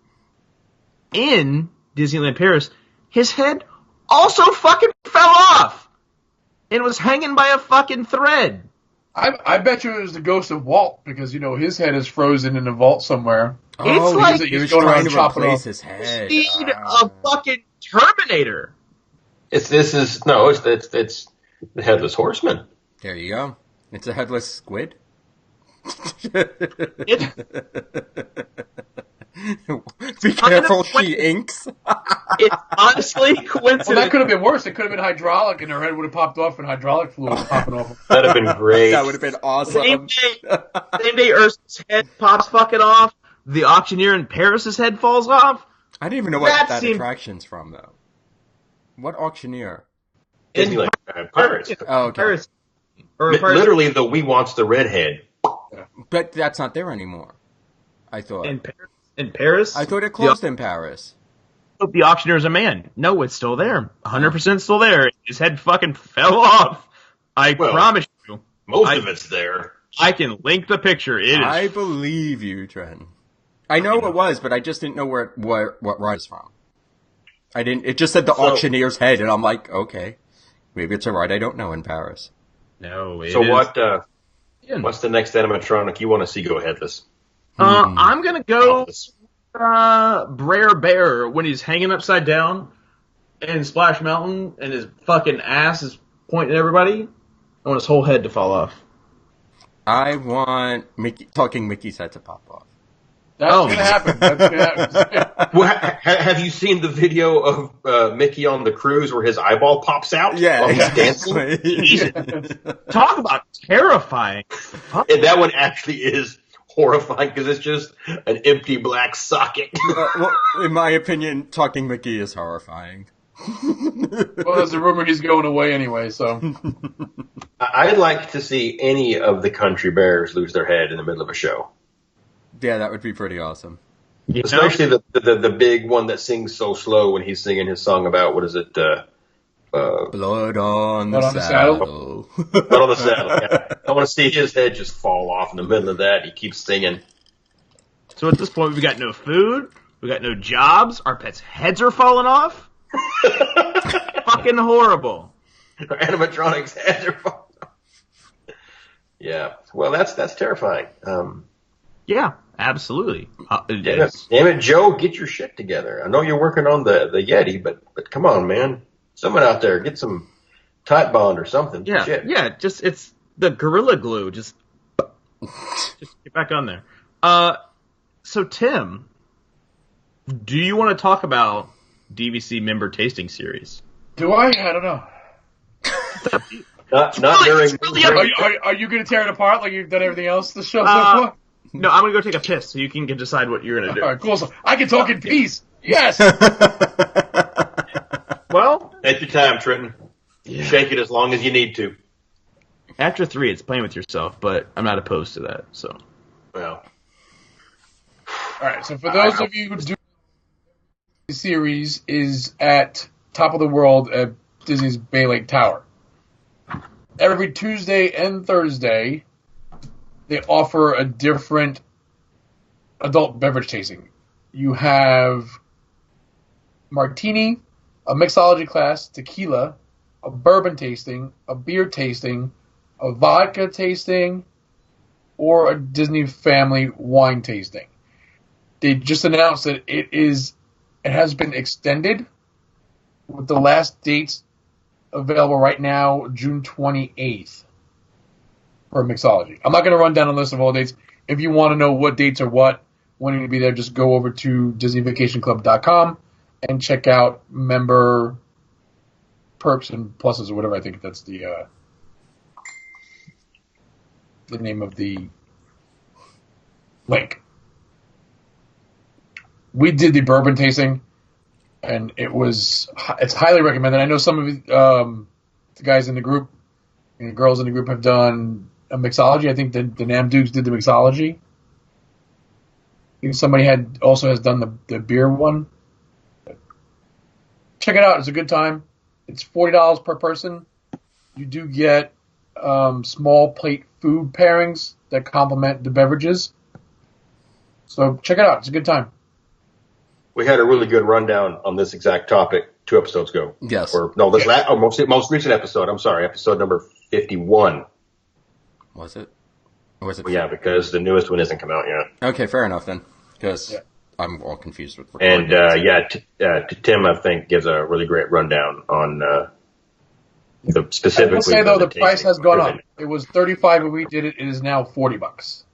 in Disneyland Paris, his head also fucking fell off and was hanging by a fucking thread. I bet you it was the ghost of Walt, because, you know, his head is frozen in a vault somewhere. It's like he was trying to replace his head. Need a fucking Terminator. It's the Headless Horseman. There you go. It's a headless squid. Be careful, she inks. It's honestly coincidence. Well, that could have been worse. It could have been hydraulic, and her head would have popped off, and hydraulic fluid was popping off. That'd have been great. That would have been awesome. Same day Ursula's head pops fucking off, the auctioneer in Paris' head falls off. I didn't even know what that attraction's from, though. What auctioneer? Disneyland Pirates. Oh, okay. Paris. Literally, the We Wants the Redhead. But that's not there anymore, I thought. In Paris? I thought it closed in Paris. The auctioneer is a man. No, it's still there. 100% still there. His head fucking fell off. I promise you. Most of it's there. I can link the picture. I believe you, Trent. I know it was, but I just didn't know what ride it's from. I didn't. It just said the auctioneer's head, and I'm like, okay, maybe it's a ride I don't know in Paris. No, so what? What's the next animatronic you want to see go headless? I'm gonna go Brer Bear when he's hanging upside down in Splash Mountain and his fucking ass is pointing at everybody. I want his whole head to fall off. I want Mickey's head to pop off. That's gonna happen. That's gonna happen. Well, have you seen the video of Mickey on the cruise where his eyeball pops out while he's dancing? Talk about terrifying. And that one actually is horrifying because it's just an empty black socket. Well, in my opinion, Talking Mickey is horrifying. Well, there's a rumor he's going away anyway, so. I'd like to see any of the country bears lose their head in the middle of a show. Yeah, that would be pretty awesome. Especially the big one that sings so slow when he's singing his song about, what is it? Blood on the saddle. Blood on the saddle, yeah. I want to see his head just fall off in the middle of that. He keeps singing. So at this point, we've got no food, we got no jobs, our pets' heads are falling off. Fucking horrible. Our animatronics' heads are falling off. Yeah, well, that's terrifying. Yeah, absolutely. Damn it, Joe, get your shit together. I know you're working on the Yeti, but come on, man. Someone out there, get some Tide Bond or something. Yeah, shit. yeah. Just it's the Gorilla Glue. Just get back on there. So Tim, do you want to talk about DVC member tasting series? Do I? I don't know. Not during. Are you going to tear it apart like you've done everything else this show so far? No, I'm going to go take a piss so you can decide what you're going to do. All right, cool. So I can talk in peace. Yes. Well, take your time, Trenton. Yeah. Shake it as long as you need to. After 3, it's playing with yourself, but I'm not opposed to that. So, well, all right. So for those of you who do, the series is at Top of the World at Disney's Bay Lake Tower. Every Tuesday and Thursday, they offer a different adult beverage tasting. You have martini, a mixology class, tequila, a bourbon tasting, a beer tasting, a vodka tasting, or a Disney family wine tasting. They just announced that it has been extended with the last dates available right now, June 28th for mixology. I'm not going to run down a list of all dates. If you want to know what dates are when to be there, just go over to DisneyVacationClub.com and check out member perks and pluses or whatever. I think that's the name of the link. We did the bourbon tasting, and it's highly recommended. I know some of the guys in the group and the girls in the group have done a mixology. I think the Namdukes did the mixology. I think somebody also has done the beer one. Check it out. It's a good time. It's $40 per person. You do get small plate food pairings that complement the beverages. So check it out. It's a good time. We had a really good rundown on this exact topic 2 episodes ago. Yes. Most recent episode. I'm sorry, episode number 51. Was it? Or was it? Well, yeah, because the newest one hasn't come out yet. Okay, fair enough then. Because I'm all confused with. And Tim, I think, gives a really great rundown on the specifically. I will say though, the price has gone up. It was $35 when we did it. It is now $40.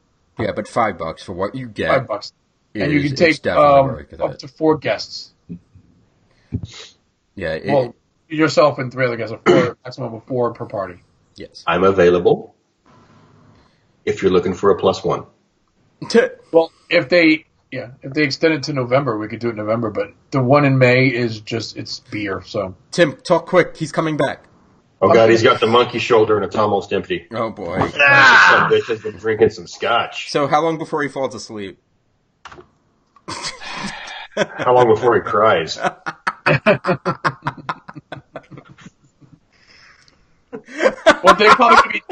Yeah, but $5 for what you get. $5. And you can take up to 4 guests. Yeah. Yourself and 3 other guests, a maximum of 4 per party. Yes. I'm available if you're looking for a +1. Well, if they extend it to November, we could do it in November. But the one in May is it's beer. So Tim, talk quick. He's coming back. Oh God, he's got the monkey shoulder and it's almost empty. Oh boy. Some bitch has been drinking some scotch. So how long before he falls asleep? How long before he cries? Well,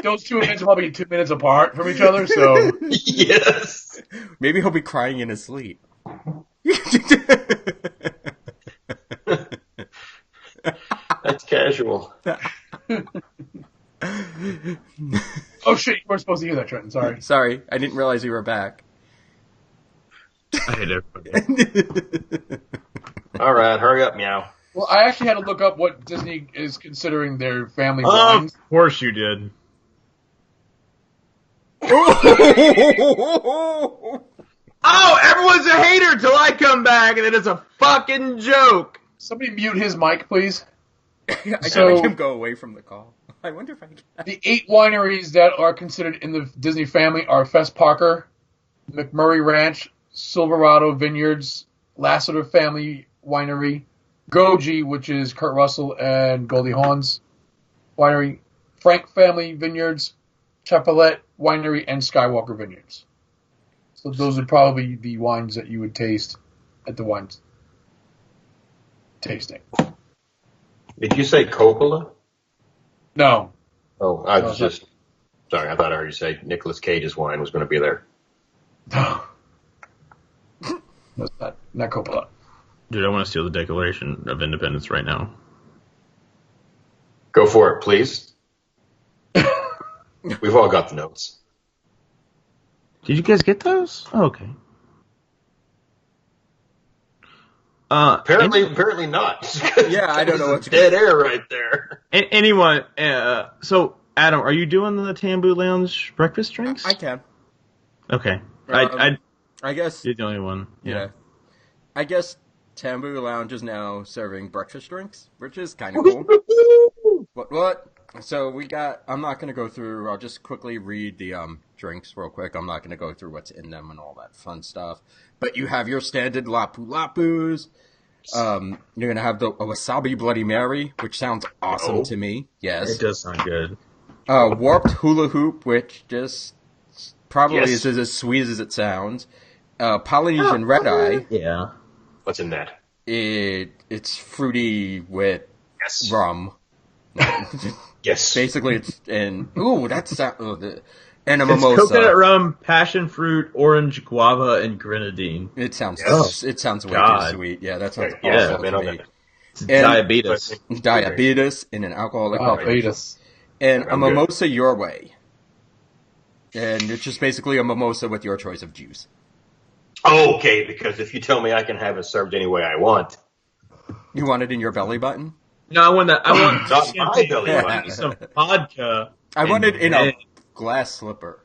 those 2 events are probably 2 minutes apart from each other, so yes. Maybe he'll be crying in his sleep. That's casual. Oh shit! You weren't supposed to hear that, Trenton. Sorry. Sorry, I didn't realize you were back. I hate everybody. All right, hurry up, meow. Well, I actually had to look up what Disney is considering their family wines. Of course you did. Oh, everyone's a hater till I come back, and then it's a fucking joke. Somebody mute his mic, please. I can make him go away from the call. I wonder if I can. The 8 wineries that are considered in the Disney family are Fess Parker, McMurray Ranch, Silverado Vineyards, Lassiter Family Winery, Goji, which is Kurt Russell and Goldie Hawn's winery, Frank Family Vineyards, Chapelette Winery, and Skywalker Vineyards. So those would probably be the wines that you would taste at the wine tasting. Did you say Coppola? No. Oh, I was just sorry. I thought I heard you say Nicolas Cage's wine was going to be there. No. That's not Coppola. Dude, I want to steal the Declaration of Independence right now. Go for it, please. We've all got the notes. Did you guys get those? Oh, okay. Apparently not. Yeah, I don't know what's dead air right there. Anyone? So, Adam, are you doing the Tambu Lounge breakfast drinks? I can. Okay. I guess you're the only one. Yeah. I guess Tambu Lounge is now serving breakfast drinks, which is kind of cool. What? So I'm not going to go through, I'll just quickly read the drinks real quick. I'm not going to go through what's in them and all that fun stuff. But you have your standard Lapu Lapus. You're going to have a Wasabi Bloody Mary, which sounds awesome to me. Yes. It does sound good. Warped Hula Hoop, which just probably is as sweet as it sounds. Polynesian Red Eye. Yeah. What's in that? It's fruity with rum. Yes. Basically, it's and a It's mimosa. coconut rum, passion fruit, orange, guava, and grenadine. It sounds way God. too sweet. Yeah, that sounds Yeah, awesome man, to on me. that. It's diabetes. Diabetes in an alcoholic beverage. Diabetes. And a I'm good. mimosa your way. And it's just basically a mimosa with your choice of juice. Okay, because if you tell me I can have it served any way I want. You want it in your belly button? No, I want Not my belly Yeah. button. some vodka. I want it in a glass slipper.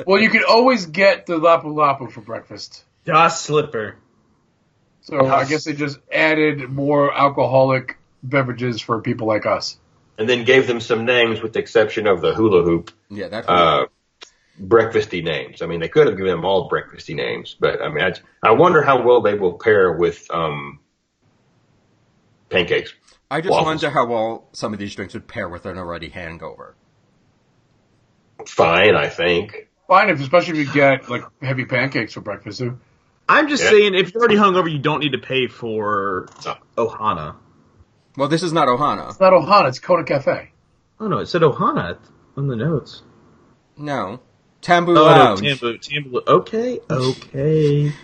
Well, you can always get the Lapu Lapu for breakfast. Das Slipper. So I guess they just added more alcoholic beverages for people like us. And then gave them some names with the exception of the hula hoop. Yeah, that's Breakfasty names. I mean, they could have given them all breakfasty names, but I mean, I wonder how well they will pair with pancakes. I just waffles. wonder how well some of these drinks would pair with an already hangover. Fine, I think. Fine, especially if you get like heavy pancakes for breakfast too. I'm just saying, if you're already hungover, you don't need to pay for Ohana. Well, this is not Ohana. It's not Ohana, it's Kona Cafe. Oh no, it said Ohana on the notes. No. Tambu Oh, Lounge. no, Tambu. Okay.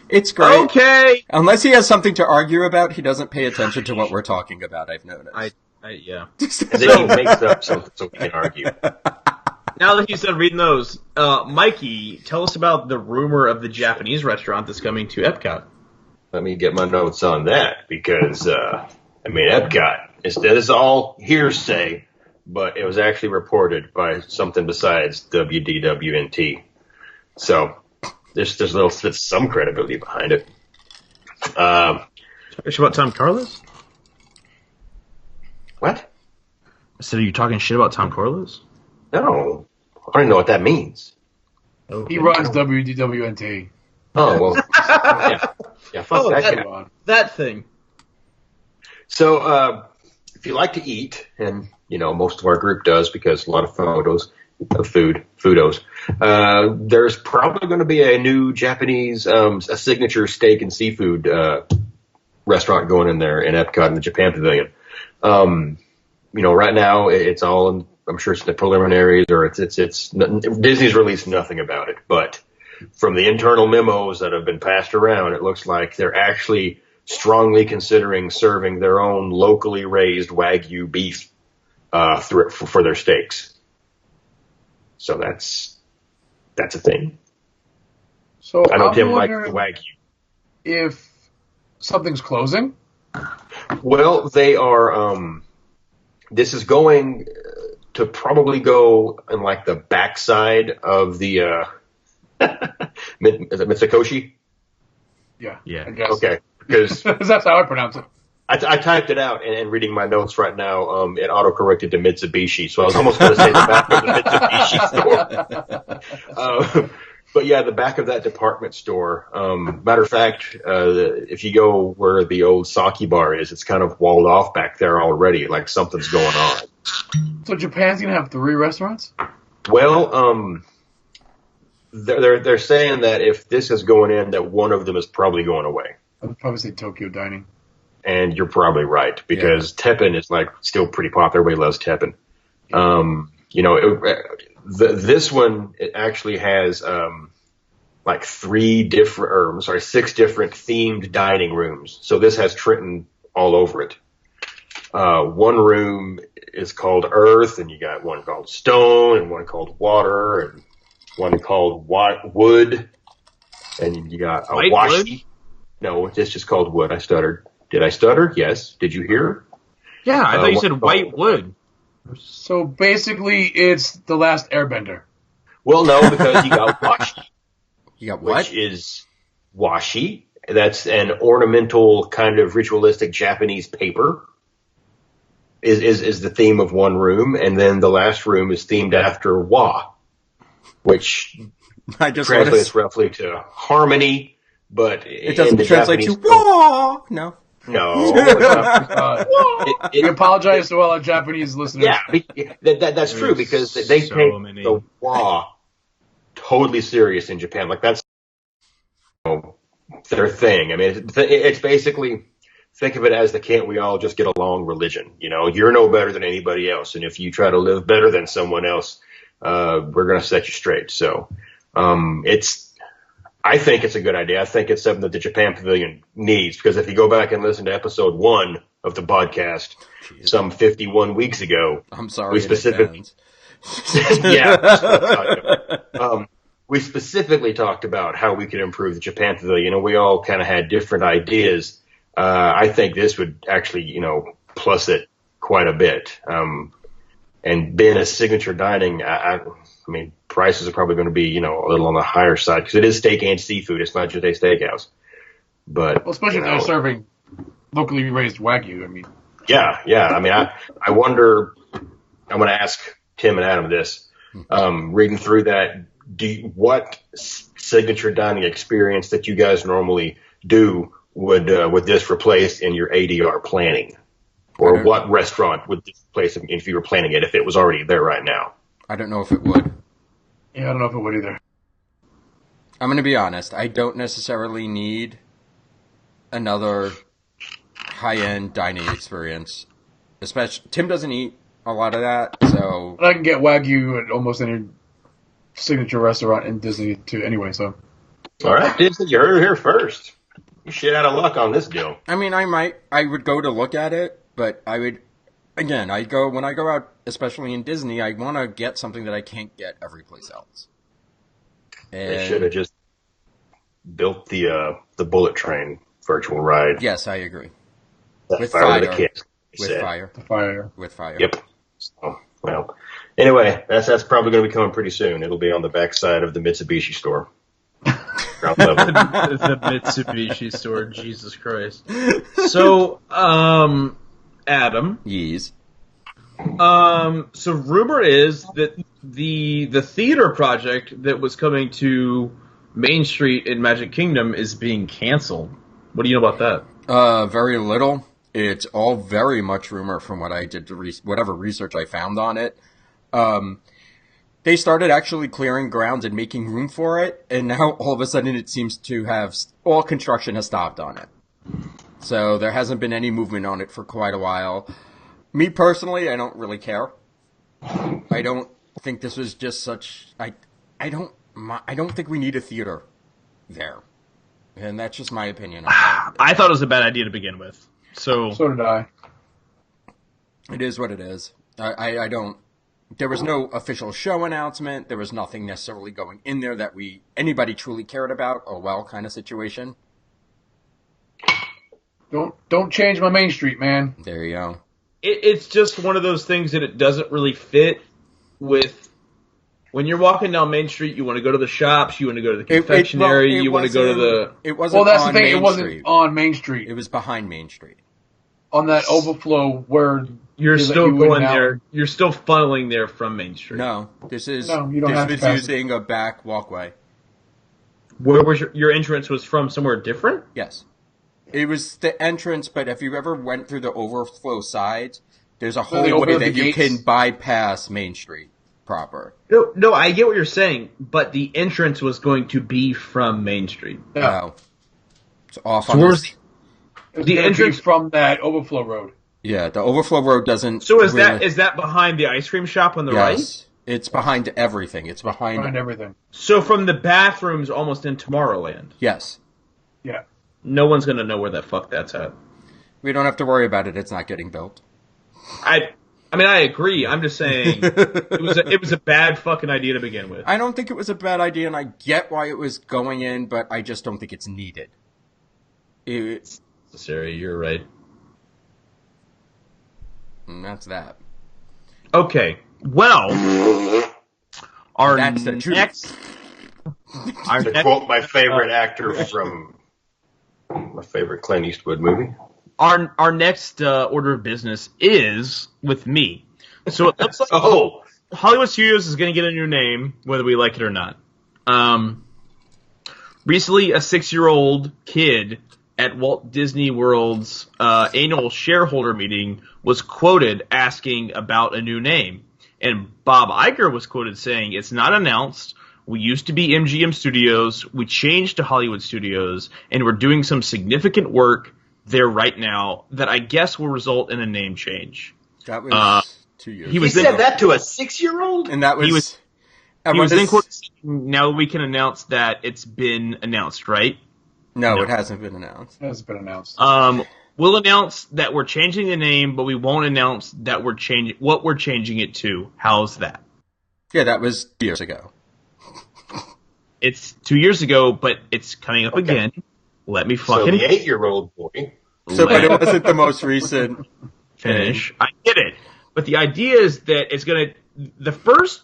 It's great. Okay. Unless he has something to argue about, he doesn't pay attention to what we're talking about, I've noticed. Yeah. And then he makes up something so we can argue. Now that he's done reading those, Mikey, tell us about the rumor of the Japanese restaurant that's coming to Epcot. Let me get my notes on that because, Epcot, this is all hearsay, but it was actually reported by something besides WDWNT. So there's some credibility behind it. Talk about Tom Carlos? What? I said, are you talking shit about Tom Carlos? No. I don't even know what that means. Okay. He runs WDWNT. Oh, well. Yeah, fuck that guy. That thing. So, if you like to eat, and, most of our group does because a lot of photos of foodos, there's probably going to be a new Japanese, a signature steak and seafood, restaurant going in there in Epcot in the Japan Pavilion. Right now it's all I'm sure it's the preliminaries or it's Disney's released nothing about it, but from the internal memos that have been passed around, it looks like they're actually strongly considering serving their own locally raised Wagyu beef for their steaks. So that's a thing. So I know I'm Tim likes the wondering Wagyu. if something's closing. Well, they are. This is going to probably go in like the backside of the is it Mitsukoshi? Yeah. Yeah. I guess. Okay, because That's how I pronounce it. I typed it out and reading my notes right now, it auto-corrected to Mitsubishi, so I was almost going to say the back of the Mitsubishi store. But yeah, the back of that department store. Matter of fact, if you go where the old sake bar is, it's kind of walled off back there already, like something's going on. So Japan's gonna have 3 restaurants? Well, they're saying that if this is going in, that one of them is probably going away. I would probably say Tokyo Dining. And you're probably right, because Teppen is like still pretty popular. Everybody loves Teppen. This one, it actually has like 6 different themed dining rooms. So this has Trenton all over it. One room is called Earth, and you got one called Stone, and one called Water, and one called Wood, and you got a White Washi. Wood? No, it's just called Wood. I stuttered. Did I stutter? Yes. Did you hear? Yeah, I thought you said White Wood. So basically, it's The Last Airbender. Well, no, because you got Washi. You got what? Which is washi. That's an ornamental kind of ritualistic Japanese paper. Is the theme of one room, and then the last room is themed after wa, which translates roughly to harmony, but it doesn't translate to wa. No. No. We apologize to all our Japanese listeners. Yeah, that's true, because they take the wa totally serious in Japan. Like, that's their thing. I mean, it's basically, think of it as the can't we all just get along religion. You're no better than anybody else, and if you try to live better than someone else, we're going to set you straight. So I think it's a good idea. I think it's something that the Japan Pavilion needs, because if you go back and listen to episode 1 of the podcast, some 51 weeks ago, I'm sorry, we specifically, we specifically talked about how we could improve the Japan Pavilion, and we all kind of had different ideas. I think this would actually, plus it quite a bit. And being a signature dining, I mean, prices are probably going to be, a little on the higher side, because it is steak and seafood. It's not just a steakhouse. But especially if they're serving locally raised Wagyu. I mean, yeah. I mean, I wonder. I'm going to ask Tim and Adam this. Reading through that, what signature dining experience that you guys normally do would this replace in your ADR planning? Or what restaurant would this place if you were planning it, if it was already there right now? I don't know if it would. Yeah, I don't know if it would either. I'm going to be honest. I don't necessarily need another high-end dining experience. Especially, Tim doesn't eat a lot of that, so... But I can get Wagyu at almost any signature restaurant in Disney, too, anyway, so... All right, Disney, you heard it here first. You shit out of luck on this deal. I mean, I would go to look at it, but I would... Again, when I go out, especially in Disney, I want to get something that I can't get every place else. And they should have just built the bullet train virtual ride. Yes, I agree. With fire. The kids, With fire. Yep. So, well, anyway, that's probably going to be coming pretty soon. It'll be on the backside of the Mitsubishi store. Ground level. The Mitsubishi store, Jesus Christ. So, Adam. Yes. So rumor is that the theater project that was coming to Main Street in Magic Kingdom is being canceled. What do you know about that? Very little. It's all very much rumor from what I did to whatever research I found on it. They started actually clearing grounds and making room for it, and now all of a sudden it seems to have all construction has stopped on it. So there hasn't been any movement on it for quite a while. Me personally, I don't really care. I don't think this was just such. I don't think we need a theater there, and that's just my opinion on that. I thought it was a bad idea to begin with. So did I. It is what it is. I don't. There was no official show announcement. There was nothing necessarily going in there that anybody truly cared about. Oh well, kind of situation. Don't change my Main Street, man. There you go. It's just one of those things that it doesn't really fit with. When you're walking down Main Street, you want to go to the shops, you want to go to the confectionery, you want to go to the... It wasn't that's on the thing, Main it wasn't Street. on Main Street. It was behind Main Street. On that overflow where... You're still going there. You're still funneling there from Main Street. No, this is you don't have to pass using a back walkway. Where was your entrance was from somewhere different? Yes. It was the entrance, but if you ever went through the overflow sides, there's a whole way that you can bypass Main Street proper. No, I get what you're saying, but the entrance was going to be from Main Street. Yeah. No. It's off on the entrance from that overflow road. Yeah, the overflow road doesn't... So is that behind the ice cream shop on the right? Yes. It's behind everything. It's behind everything. So from the bathrooms almost in Tomorrowland? Yes. Yeah. No one's going to know where the fuck that's at. We don't have to worry about it. It's not getting built. I mean, I agree. I'm just saying it was a bad fucking idea to begin with. I don't think it was a bad idea, and I get why it was going in, but I just don't think it's needed. It's necessary. You're right. And that's that. Okay. Well, to quote my favorite actor from my favorite Clint Eastwood movie. Our next order of business is with me. So it looks like Hollywood Studios is going to get a new name, whether we like it or not. Recently, a 6-year-old kid at Walt Disney World's annual shareholder meeting was quoted asking about a new name. And Bob Iger was quoted saying, "It's not announced. We used to be MGM Studios. We changed to Hollywood Studios, and we're doing some significant work there right now that I guess will result in a name change." That was 2 years. He said that to a 6-year-old? And that was... He was in court saying, now we can announce that it's been announced, right? No, it hasn't been announced. It hasn't been announced. We'll announce that we're changing the name, but we won't announce that we're changing what we're changing it to. How's that? Yeah, that was 2 years ago. It's 2 years ago, but it's coming up again. Let me fucking... So the 8-year-old boy... but it wasn't the most recent... Finish. I get it. But the idea is that it's going to... The first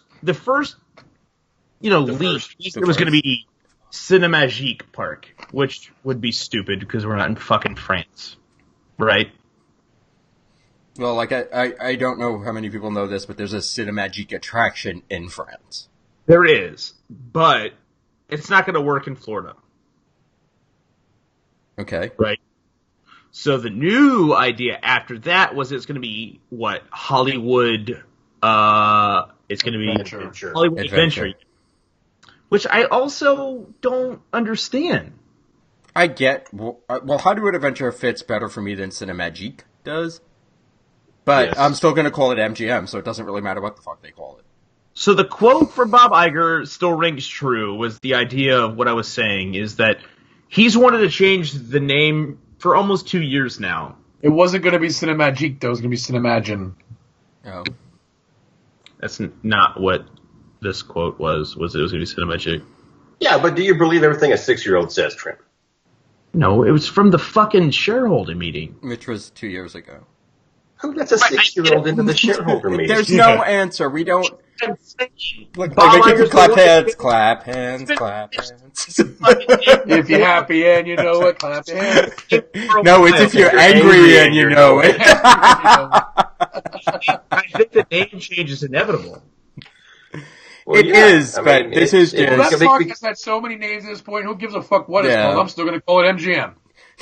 leak, it was going to be Cinemagique Park, which would be stupid because we're not in fucking France. Right? Well, like, I don't know how many people know this, but there's a Cinemagique attraction in France. There is, but it's not going to work in Florida. Okay. Right? So the new idea after that was it's going to be, what, Hollywood, it's going to be Adventure. Hollywood Adventure. Which I also don't understand. I get... Well, Hollywood Adventure fits better for me than Cinemagique does. But yes. I'm still going to call it MGM, so it doesn't really matter what the fuck they call it. So the quote from Bob Iger still rings true, was the idea of what I was saying, is that he's wanted to change the name for almost 2 years now. It wasn't going to be Cinemagique, though. It was going to be Cinemagine. Oh. That's not what this quote was it was going to be Cinemagique. Yeah, but do you believe everything a 6-year-old says, Trent? No, it was from the fucking shareholder meeting. Which was 2 years ago. That's a 6-year-old into the shareholder meeting. There's no answer. We don't... Look, clap hands, clap hands, clap hands. If you're happy and you know it, clap your hands. No, it's if you're angry and you know it. I think the name change is inevitable. Well, it is, but this is just... Well, that park has had so many names at this point, who gives a fuck what it's called? I'm still going to call it MGM.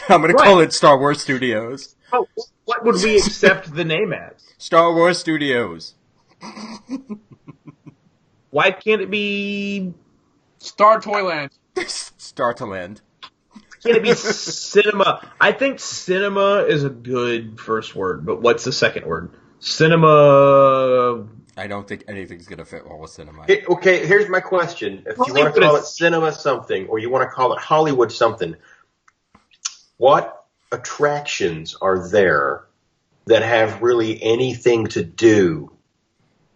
I'm going to call it Star Wars Studios. Oh, what would we accept the name as? Star Wars Studios. Why can't it be... Star Toyland? Startaland. Can it be cinema? I think cinema is a good first word, but what's the second word? Cinema... I don't think anything's going to fit well with cinema. Okay, here's my question. If you want to call it cinema something, or you want to call it Hollywood something, what attractions are there that have really anything to do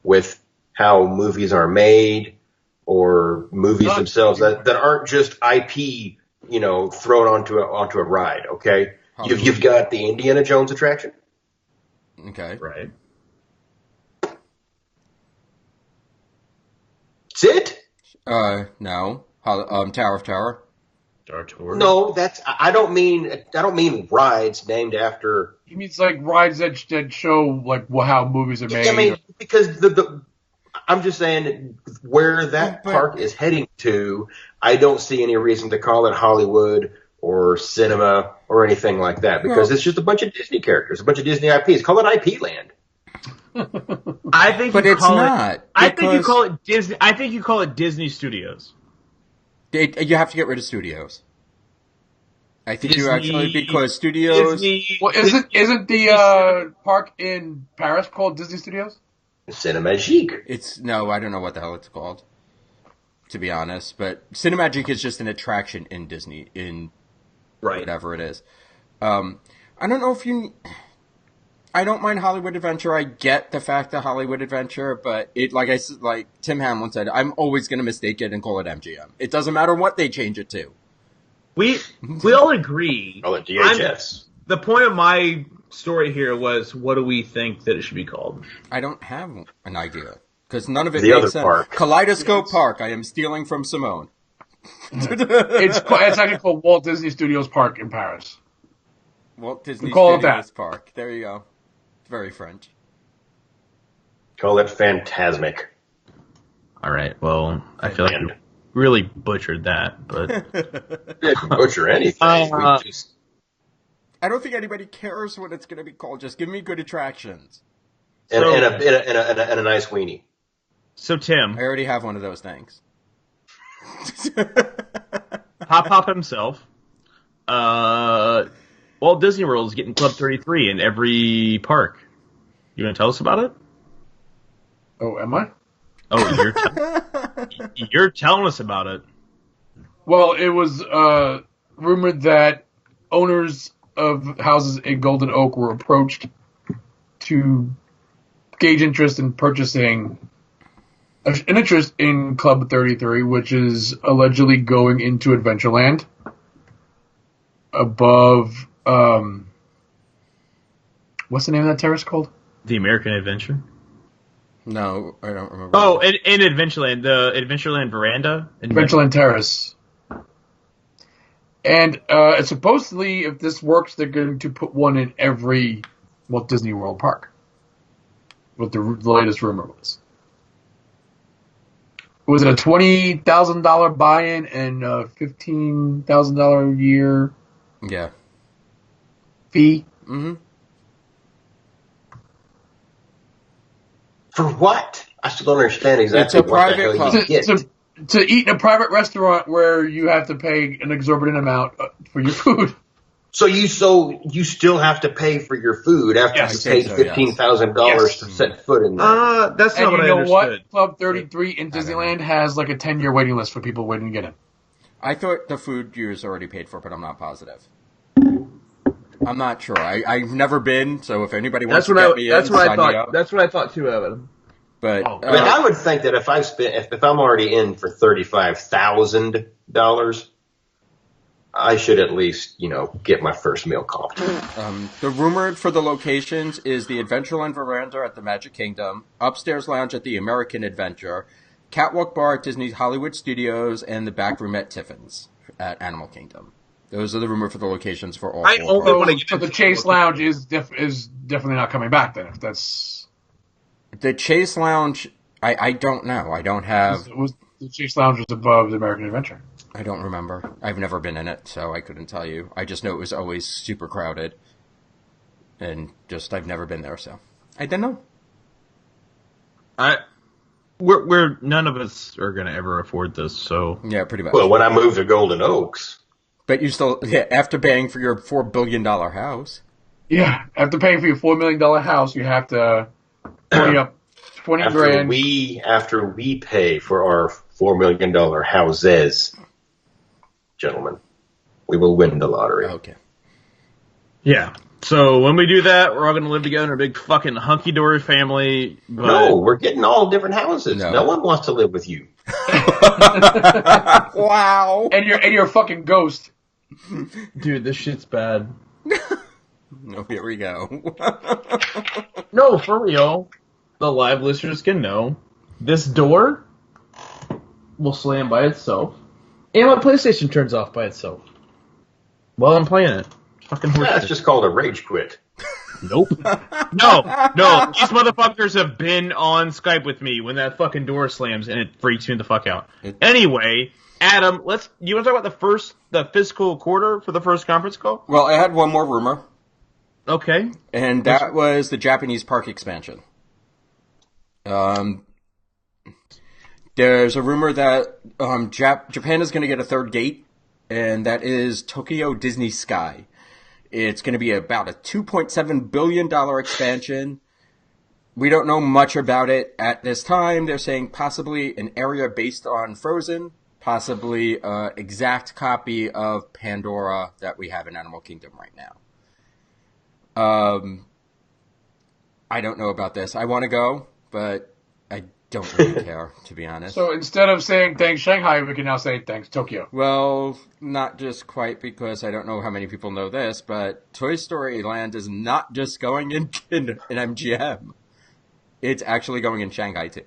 with how movies are made or movies themselves that aren't just IP, thrown onto a ride, okay? You've got the Indiana Jones attraction. Okay. Right. That's it? No. Tower of Terror. Star Tour. No, I don't mean rides named after. He means like rides that show like how movies are made. I mean, because I'm just saying where that park is heading to, I don't see any reason to call it Hollywood or cinema or anything like that because it's just a bunch of Disney characters, a bunch of Disney IPs. Call it IP Land. I think, but it's not. I think you call it Disney. I think you call it Disney Studios. You have to get rid of studios. I think you actually because studios. Well, isn't the park in Paris called Disney Studios? Cinemagique. I don't know what the hell it's called, to be honest. But Cinemagique is just an attraction in Disney, whatever it is. I don't know if I don't mind Hollywood Adventure. I get the fact that Hollywood Adventure, but like Tim Hamlin said, I'm always going to mistake it and call it MGM. It doesn't matter what they change it to. We all agree. Call it DHS. The point of my story here was, what do we think that it should be called? I don't have an idea because none of it makes sense. Park. Kaleidoscope Park. I am stealing from Simone. It's actually called Walt Disney Studios Park in Paris. Walt Disney Studios Park. There you go. It's very French. Call it Phantasmic. All right. Well, I feel like you really butchered that, but butcher anything. I don't think anybody cares what it's going to be called. Just give me good attractions. And a nice weenie. So, Tim. I already have one of those things. Pop himself. Walt Disney World is getting Club 33 in every park. You want to tell us about it? Oh, am I? Oh, you're telling us about it. Well, it was rumored that owners of houses in Golden Oak were approached to gauge interest in purchasing an interest in Club 33, which is allegedly going into Adventureland above, what's the name of that terrace called? The American Adventure? No, I don't remember. Oh, in Adventureland, the Adventureland Veranda? Adventureland Terrace. And supposedly, if this works, they're going to put one in every Walt Disney World park. What the latest rumor was. Was it a $20,000 buy-in and a $15,000 a year fee? Mm-hmm. For what? I still don't understand exactly what the hell you get. To eat in a private restaurant where you have to pay an exorbitant amount for your food. So you still have to pay for your food after you paid $15,000 to set foot in there. That's not what I understood. What? Club 33 in Disneyland has like a 10-year waiting list for people waiting to get in. I thought the food you was already paid for, but I'm not positive. I'm not sure. I've never been, so if anybody wants to get me in, sign me up. That's what I thought too, Evan. But I mean, I would think that if I'm already in for $35,000, I should at least, get my first meal comped. The rumor for the locations is the Adventureland Veranda at the Magic Kingdom, Upstairs Lounge at the American Adventure, Catwalk Bar at Disney's Hollywood Studios, and the back room at Tiffin's at Animal Kingdom. Those are the rumor for the locations for all four parks. So the Chase Lounge is definitely not coming back then, if that's... The Chase Lounge, I don't know. I don't have... The Chase Lounge was above the American Adventure. I don't remember. I've never been in it, so I couldn't tell you. I just know it was always super crowded. And I've never been there, so I don't know. We're none of us are going to ever afford this, so... Yeah, pretty much. Well, when I moved to Golden Oaks... But you still, after paying for your $4 billion house. Yeah, after paying for your $4 million house, you have to pony up $20 grand. After we pay for our $4 million houses, gentlemen, we will win the lottery. Okay. Yeah. So when we do that, we're all going to live together in a big fucking hunky-dory family. But... No, we're getting all different houses. No one wants to live with you. Wow. And you're a fucking ghost. Dude, this shit's bad. No, here we go. No, for real. The live listeners can know. This door will slam by itself. And my PlayStation turns off by itself. While I'm playing it. Fucking horseshit. That's just called a rage quit. Nope. No. These motherfuckers have been on Skype with me when that fucking door slams and it freaks me the fuck out. Anyway, Adam, you want to talk about the fiscal quarter for the first conference call? Well, I had one more rumor. Okay. And that was the Japanese park expansion. There's a rumor that Japan is going to get a third gate, and that is Tokyo Disney Sky. It's going to be about a $2.7 billion expansion. We don't know much about it at this time. They're saying possibly an area based on Frozen, possibly an exact copy of Pandora that we have in Animal Kingdom right now. I don't know about this. I want to go, but I don't really care, to be honest. So instead of saying thanks Shanghai, we can now say thanks Tokyo. Well, not just quite, because I don't know how many people know this, but Toy Story Land is not just going in MGM. It's actually going in Shanghai, too.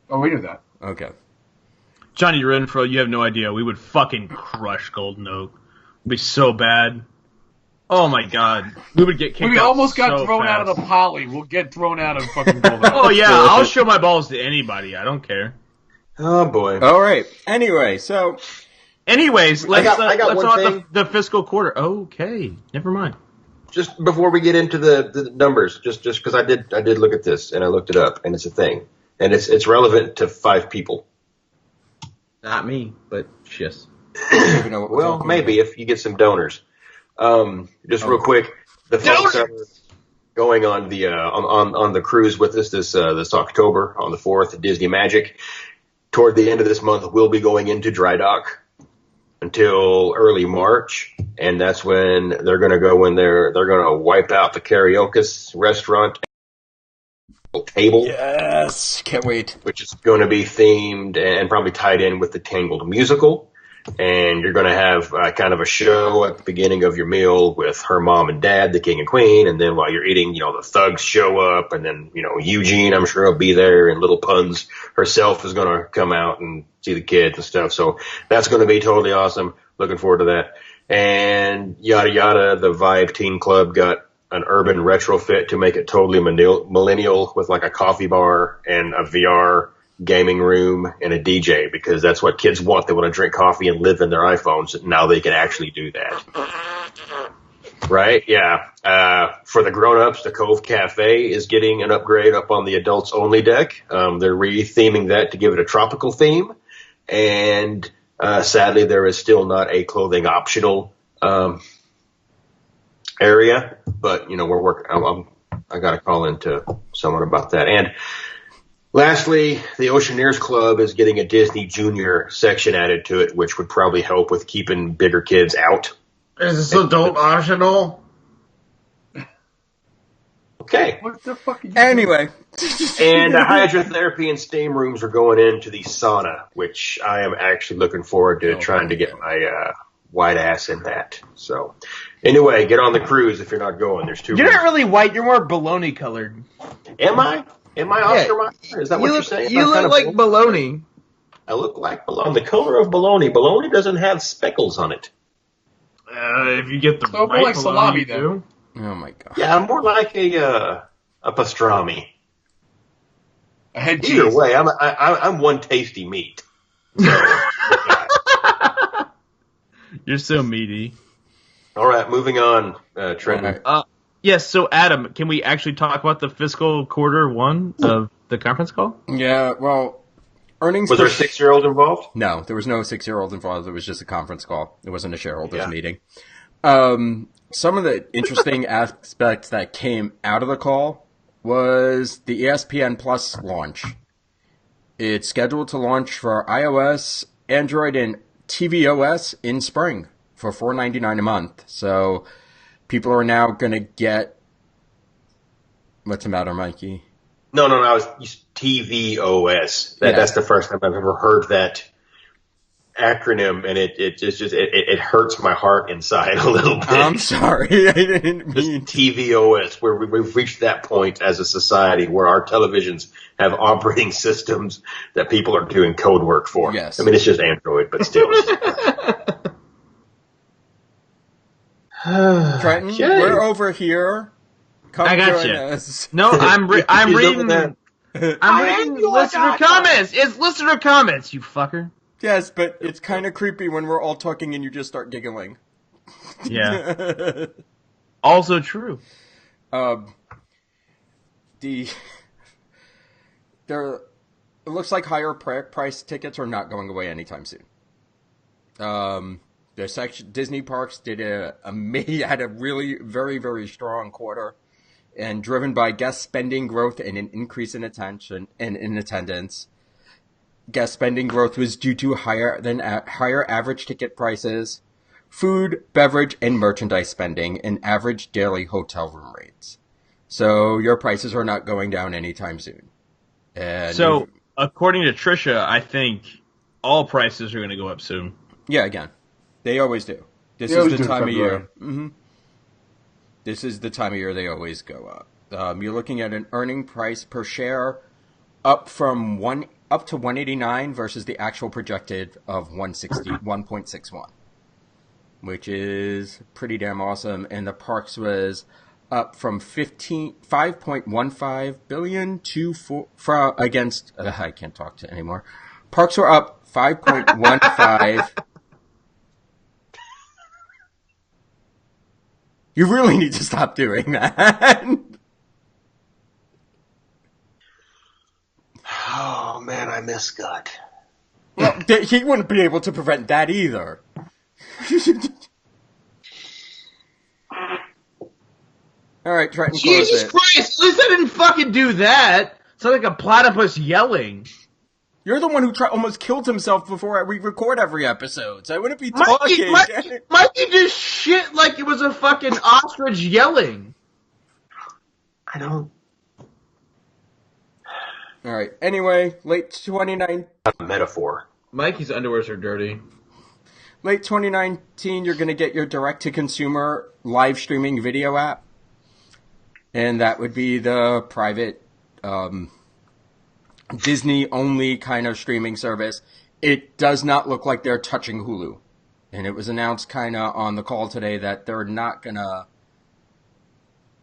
Oh, we knew that. Okay. Johnny Renfro, you have no idea. We would fucking crush Golden Oak. It'd be so bad. Oh my god. We would get kicked out. We almost got so thrown fast. out of the poly. We'll get thrown out of fucking Golden Oak. Oh yeah, I'll show my balls to anybody. I don't care. Oh boy. All right. Anyways, let's I got one on thing. the fiscal quarter. Okay, never mind. Just before we get into the numbers, just because I did look at this and I looked it up and it's a thing and it's relevant to 5 people. Not me, but yes. Well, maybe if you get some donors. Just real quick, the folks that are going on the on the cruise with us this October on the 4th, Disney Magic. Toward the end of this month, we'll be going into dry dock until early March, and that's when they're going to go in there. They're going to wipe out the karaoke restaurant table. Yes, can't wait. Which is going to be themed and probably tied in with the Tangled musical. And you're going to have kind of a show at the beginning of your meal with her mom and dad, the king and queen. And then while you're eating, the thugs show up. And then, Eugene, I'm sure, will be there. And Little Puns herself is going to come out and see the kids and stuff. So that's going to be totally awesome. Looking forward to that. And yada, yada, the Vibe Teen Club got an urban retrofit to make it totally millennial with like a coffee bar and a VR gaming room and a DJ, because that's what kids want. They want to drink coffee and live in their iPhones. And now they can actually do that. Right? Yeah. For the grown-ups, the Cove Cafe is getting an upgrade up on the adults only deck. They're re-theming that to give it a tropical theme. And sadly, there is still not a clothing optional area, but we're working. I got to call into someone about that. And lastly, the Oceaneers Club is getting a Disney Junior section added to it, which would probably help with keeping bigger kids out. Is this adult optional? Okay. What the fuck are you Anyway. And hydrotherapy and steam rooms are going into the sauna, which I am actually looking forward to trying to get my white ass in that. So, anyway, get on the cruise if you're not going. There's 2 You're rooms. not really white. You're more baloney colored. Am I? Am I Oscar Mayer? Is that what you're saying? You look like baloney. I look like baloney. I'm the color of baloney. Baloney doesn't have speckles on it. If you get the So right more like baloney, salami, you then. do. Oh my god. Yeah, I'm more like a pastrami. A head Either cheese. way, I'm one tasty meat. So, You're so meaty. all right, moving on, Trenton. Yes, so Adam, can we actually talk about the fiscal quarter 1 of the conference call? Yeah, well, earnings... Was there a 6-year-old involved? No, there was no 6-year-old involved. It was just a conference call. It wasn't a shareholders meeting. Some of the interesting aspects that came out of the call was the ESPN Plus launch. It's scheduled to launch for iOS, Android, and tvOS in spring for $4.99 a month. So people are now going to get... What's the matter, Mikey? No, I was tvOS. That's the first time I've ever heard that acronym, and it hurts my heart inside a little bit. I'm sorry, I didn't mean tvOS, where we've reached that point as a society where our televisions have operating systems that people are doing code work for. Yes. I mean, it's just Android, but still. Trenton, Okay. we're over here Come I got join you. us. No, I'm reading. I'm reading listener comments. It's listener comments, you fucker. Yes, but it's kind of creepy when we're all talking and you just start giggling. Yeah. Also true. It looks like higher price tickets are not going away anytime soon. Disney parks had a really very, very strong quarter, and driven by guest spending growth and an increase in attention and in attendance. Guest spending growth was due to higher average ticket prices, food, beverage, and merchandise spending, and average daily hotel room rates. So your prices are not going down anytime soon. And so, according to Trisha, I think all prices are going to go up soon. Yeah, again, they always do. This is the time of year. Mm-hmm. This is the time of year they always go up. You're looking at an earning price per share up to $189 versus the actual projected of $161, which is pretty damn awesome. And the parks was up from $5.15 billion to I can't talk to anymore. Parks were up 5.15. You really need to stop doing that. Oh man, I miss Scott. Well, he wouldn't be able to prevent that either. All right, try and close Jesus it. Christ! At least I didn't fucking do that. It's like a platypus yelling. You're the one who almost killed himself before we record every episode, so I wouldn't be talking. Mikey just shit like it was a fucking ostrich yelling. I don't. All right. Anyway, late 2019. Metaphor. Mikey's underwears are dirty. Late 2019, you're going to get your direct-to-consumer live streaming video app. And that would be the private Disney-only kind of streaming service. It does not look like they're touching Hulu. And it was announced kind of on the call today that they're not going to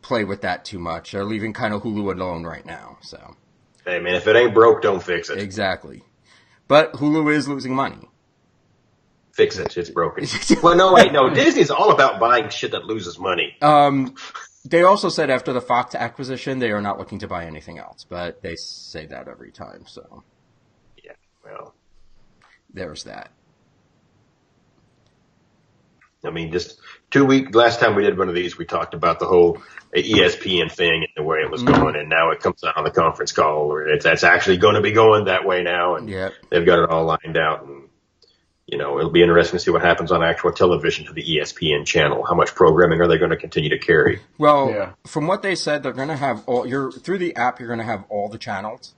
play with that too much. They're leaving kind of Hulu alone right now. So, hey, man, if it ain't broke, don't fix it. Exactly. But Hulu is losing money. Fix it. It's broken. Well, no, wait, no. Disney's all about buying shit that loses money. They also said after the Fox acquisition, they are not looking to buy anything else, but they say that every time, so. Yeah, well. There's that. I mean, just last time we did one of these, we talked about the whole ESPN thing and the way it was going, and now it comes out on the conference call, or that's actually going to be going that way now, and they've got it all lined out, and it'll be interesting to see what happens on actual television to the ESPN channel. How much programming are they going to continue to carry? Well, from what they said, they're going to have through the app, you're going to have all the channels,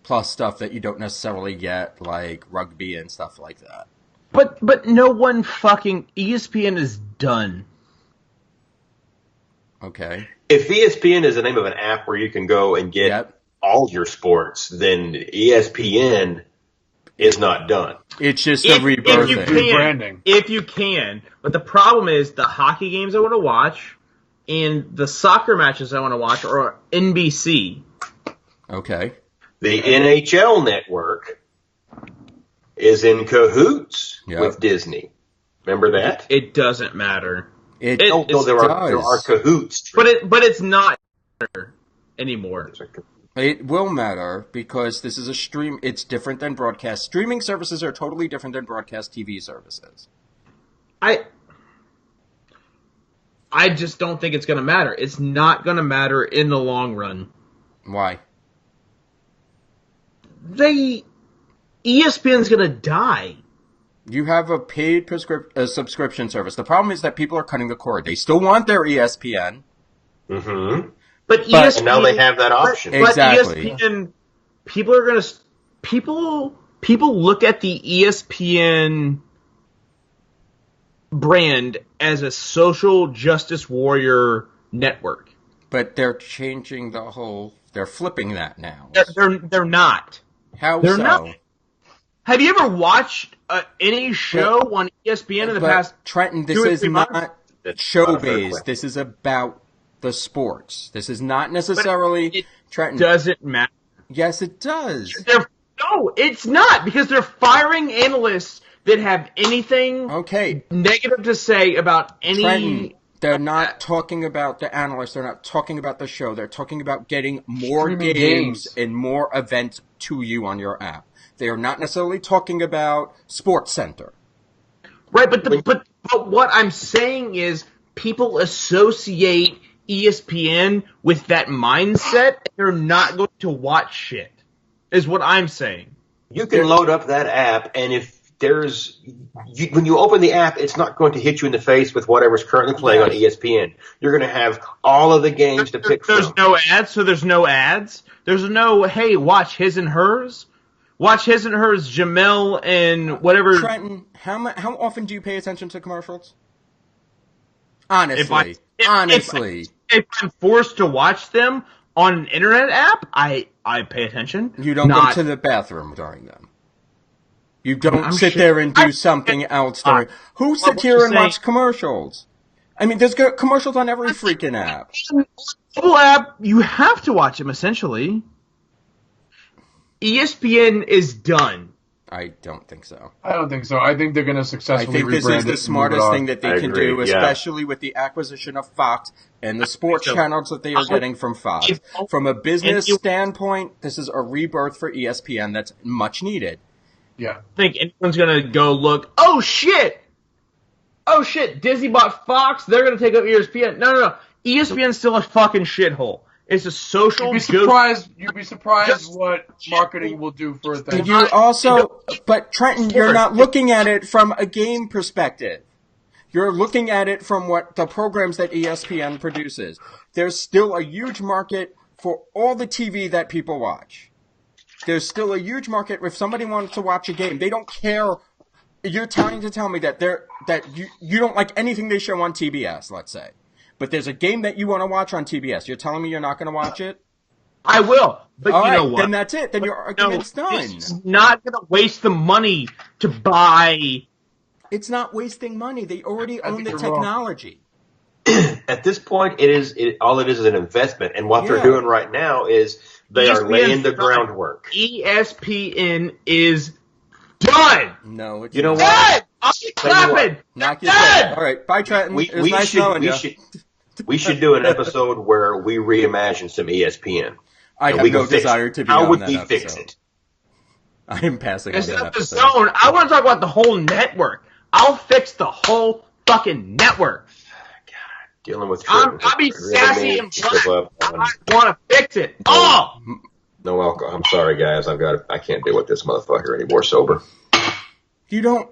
plus stuff that you don't necessarily get, like rugby and stuff like that. But no one fucking ESPN is done. Okay. If ESPN is the name of an app where you can go and get all your sports, then ESPN is not done. It's just a rebirthing. Rebranding. If you can. But the problem is the hockey games I want to watch and the soccer matches I want to watch are NBC. Okay. The NHL network is in cahoots with Disney. Remember that? It doesn't matter. There are cahoots. But it's not anymore. It will matter because this is a stream. It's different than broadcast. Streaming services are totally different than broadcast TV services. I just don't think it's going to matter. It's not going to matter in the long run. Why? ESPN's going to die. You have a paid subscription service. The problem is that people are cutting the cord. They still want their ESPN. Mm-hmm. But ESPN, and now they have that option. Exactly. But ESPN, people are going to people look at the ESPN brand as a social justice warrior network. But they're changing the whole. They're flipping that now. They're not. How they're so? Not. Have you ever watched any show on ESPN in the past? Trenton, this is not show based. This is about the sports. This is not necessarily Trenton. Does it matter? Yes, it does. No, it's not, because they're firing analysts that have anything negative to say about any... Trenton, they're not talking about the analysts. They're not talking about the show. They're talking about getting more games and more events to you on your app. They are not necessarily talking about Sports Center. Right, but what I'm saying is people associate ESPN with that mindset, and they're not going to watch shit, is what I'm saying. You can load up that app, and if when you open the app, it's not going to hit you in the face with whatever's currently playing on ESPN. You're going to have all of the games to pick from. There's no ads, so there's no ads. There's no, hey, watch his and hers. Watch his and hers, Jamel and whatever. Trenton, how often do you pay attention to commercials? Honestly. If I'm forced to watch them on an internet app, I pay attention. You don't go to the bathroom during them. You don't sit there and do something else during. Who sits here and watch commercials? I mean, there's commercials on every freaking app. Mobile app, you have to watch them, essentially. ESPN is done. I don't think so. I don't think so. I think they're going to successfully rebrand it. I think this is the smartest thing that they can do, especially with the acquisition of Fox and the sports channels that they are getting from Fox. From a business standpoint, this is a rebirth for ESPN that's much needed. Yeah. I think anyone's going to go look, oh shit, Disney bought Fox, they're going to take up ESPN. No. ESPN's still a fucking shithole. It's a social. You'd be surprised what marketing will do for a thing. But Trenton, you're not looking at it from a game perspective. You're looking at it from what the programs that ESPN produces. There's still a huge market for all the TV that people watch. There's still a huge market if somebody wants to watch a game. They don't care. You're trying to tell me that you don't like anything they show on TBS, let's say. But there's a game that you want to watch on TBS. You're telling me you're not going to watch it? I will. But all you know right, what? Then that's it. Then your argument's done. It's not going to waste the money to buy. It's not wasting money. They already own the technology. At this point, all it is an investment. And what they're doing right now is they are laying the groundwork. ESPN is done. No, it's you know what? I'll keep clapping. Knock your head. All right, bye, Trenton. It was nice knowing you. We should do an episode where we reimagine some ESPN. I have no desire to be on that episode. How would we fix it? I am passing on that episode. Zone. I want to talk about the whole network. I'll fix the whole fucking network. God, dealing with I'll be sassy and blunt. I want to fix it. Oh! No alcohol. I'm sorry, guys. I can't deal with this motherfucker anymore sober. You don't...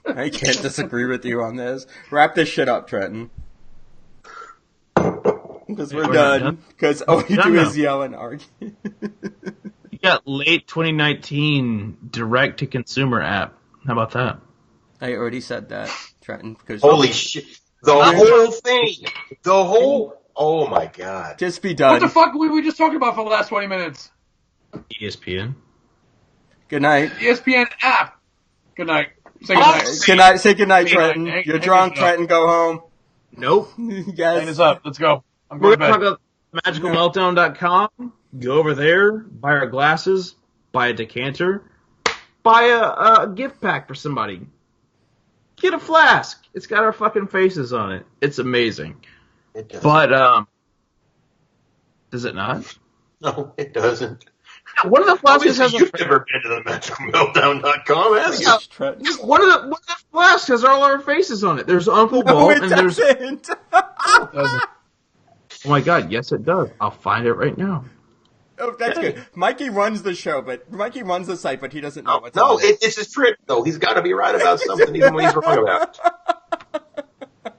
I can't disagree with you on this. Wrap this shit up, Trenton. Because we're done. Because all you do is yell and argue. You got late 2019 direct-to-consumer app. How about that? I already said that, Trenton. Holy shit. The whole thing. The whole... Oh, my God. Just be done. What the fuck were we just talking about for the last 20 minutes? ESPN. Good night. ESPN app. Good night. Say good night. Good night. Say good night, Trenton. You're drunk, Trenton. Go home. Nope. Yes. Hang us up. Let's go. We're going to talk about magicalmeltdown.com. Go over there, buy our glasses, buy a decanter, buy a gift pack for somebody. Get a flask. It's got our fucking faces on it. It's amazing. It does. But, does it not? No, it doesn't. One of the flasks has You've never been to the magicalmeltdown.com, have you? One of the flasks has all our faces on it. There's Uncle Bo and there's... It doesn't. Oh my God, yes it does. I'll find it right now. Oh, that's good. Mikey runs the show, but Mikey runs the site, but he doesn't know what's on it. No, it's his trick, though. He's got to be right about something, even when he's wrong about it.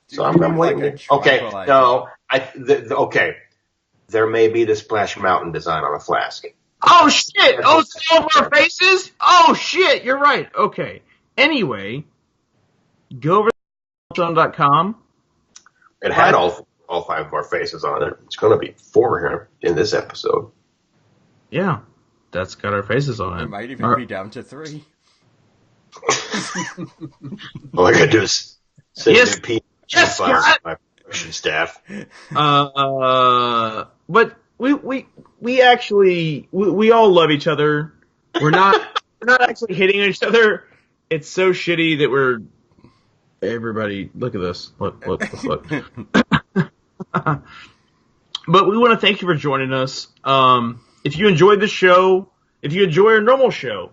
So I'm waiting. Okay, no, okay. There may be the Splash Mountain design on a flask. Oh shit! Oh, it's all of our faces? Oh shit! You're right. Okay. Anyway, go over to meltdown.com. It had all five of our faces on it. It's going to be 4 here in this episode. Yeah, that's got our faces on it. It might even be down to 3. All I got to do is send Yes, Scott. My production staff. But we actually all love each other. We're not actually hitting each other. It's so shitty that we're. Everybody, look at this. Look. But we want to thank you for joining us. If you enjoyed the show, if you enjoy our normal show,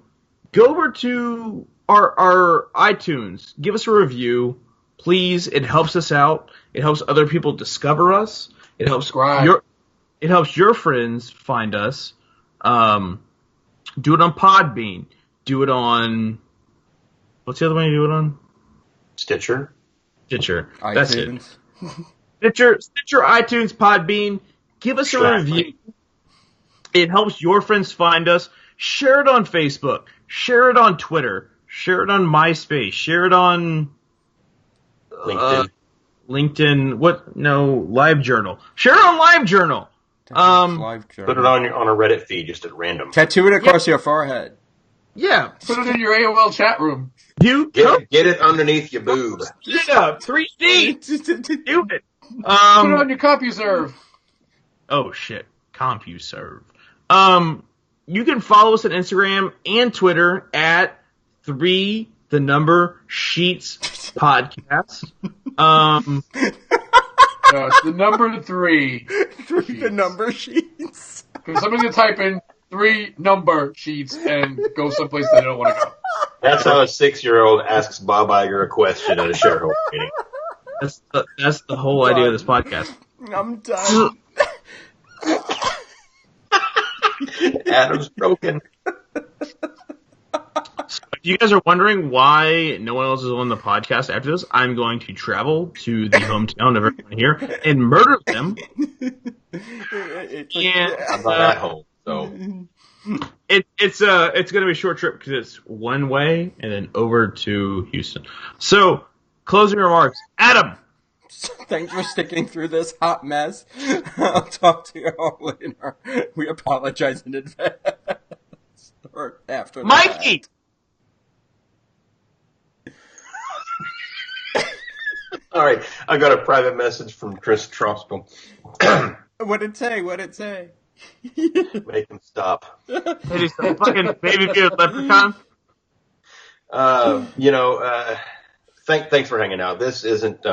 go over to our iTunes. Give us a review, please. It helps us out. It helps other people discover us. It helps your friends find us. Do it on Podbean. Do it on. What's the other one you do it on? Stitcher. That's it. Stitcher, iTunes, Podbean. Give us a review. It helps your friends find us. Share it on Facebook. Share it on Twitter. Share it on MySpace. Share it on LinkedIn. What? No, LiveJournal. Share it on LiveJournal. Put it on a Reddit feed just at random. Tattoo it across your forehead. Yeah. Put it in your AOL chat room. Get it underneath your boob. Get up. 3D. Do it. Put it on your CompuServe. Oh shit. CompuServe. You can follow us on Instagram and Twitter at 3 Sheets Podcast. It's the number 3. 3 Sheets. Because somebody's going to type in 3 sheets and go someplace they don't want to go. That's how a 6-year-old asks Bob Iger a question at a shareholder meeting. That's the whole idea of this podcast. I'm done. Adam's broken. If you guys are wondering why no one else is on the podcast after this, I'm going to travel to the hometown of everyone here and murder them. I'm not at home, so it's going to be a short trip because it's one way and then over to Houston. So, closing remarks, Adam. Thanks for sticking through this hot mess. I'll talk to you all later. We apologize in advance. Or after that. Mikey! All right, I got a private message from Chris Trospel. What'd it say? Make him stop. Maybe some fucking baby beard leprechaun. Thanks for hanging out. This isn't.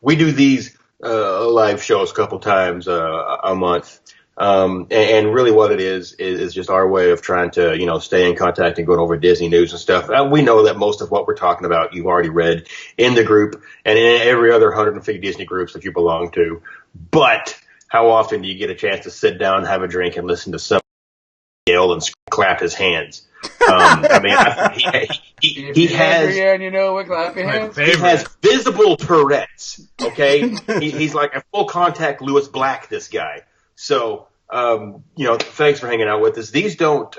We do these live shows a couple times a month, and really what it is just our way of trying to stay in contact and going over Disney news and stuff. We know that most of what we're talking about you've already read in the group and in every other 150 Disney groups that you belong to. But how often do you get a chance to sit down, have a drink, and listen to some yell and clap his hands? He has. We're clapping hands. He has visible Tourette's. Okay, he's like a full contact Lewis Black. This guy. So, thanks for hanging out with us. These don't.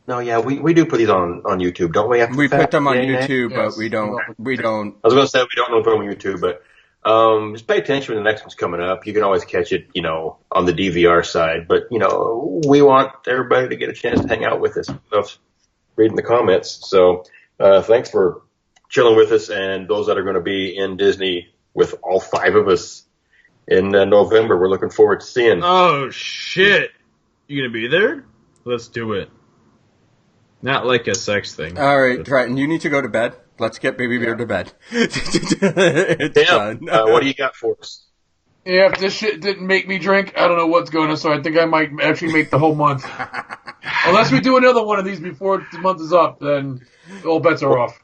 We do put these on YouTube, don't we? We put them on YouTube, yes. But we don't. I was going to say we don't put them on YouTube, but just pay attention when the next one's coming up. You can always catch it, on the DVR side. But we want everybody to get a chance to hang out with us. Reading the comments. So thanks for chilling with us, and those that are going to be in Disney with all 5 of us in November. We're looking forward to seeing. Oh shit! You gonna be there? Let's do it. Not like a sex thing. All right, Triton, you need to go to bed. Let's get Baby Bear to bed. It's done. What do you got for us? Yeah, if this shit didn't make me drink, I don't know what's going on, so I think I might actually make the whole month. Unless we do another one of these before the month is up, then all bets are off.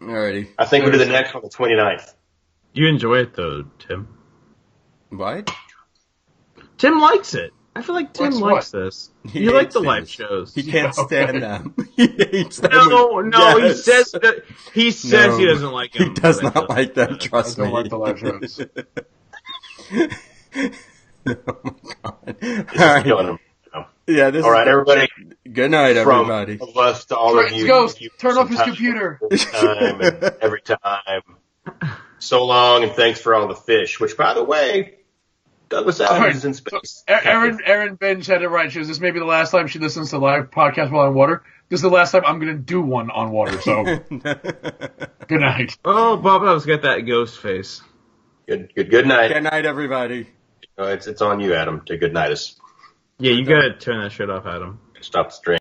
Alrighty. I think we'll do the next one the 29th. You enjoy it, though, Tim. What? Tim likes it. I feel like Tim likes this. You like the live shows. He can't stand them. He hates them. No, yes. He says he doesn't like them. He does not like them, trust me. I don't like the live shows. Oh my God. Killing him. Yeah, all right, everybody. Good night, everybody. From us to all of you. Ghost, turn off his computer. Time and every time. So long, and thanks for all the fish. Which, by the way, Douglas Adams is in space. So Erin Bench had it right. She was, this may be the last time she listens to live podcast while on water. This is the last time I'm going to do one on water, so good night. Oh, Bob, I was got that ghost face. Good night. Good night, everybody. It's on you, Adam, to good night us. Yeah, you got to turn that shit off, Adam. Stop the stream.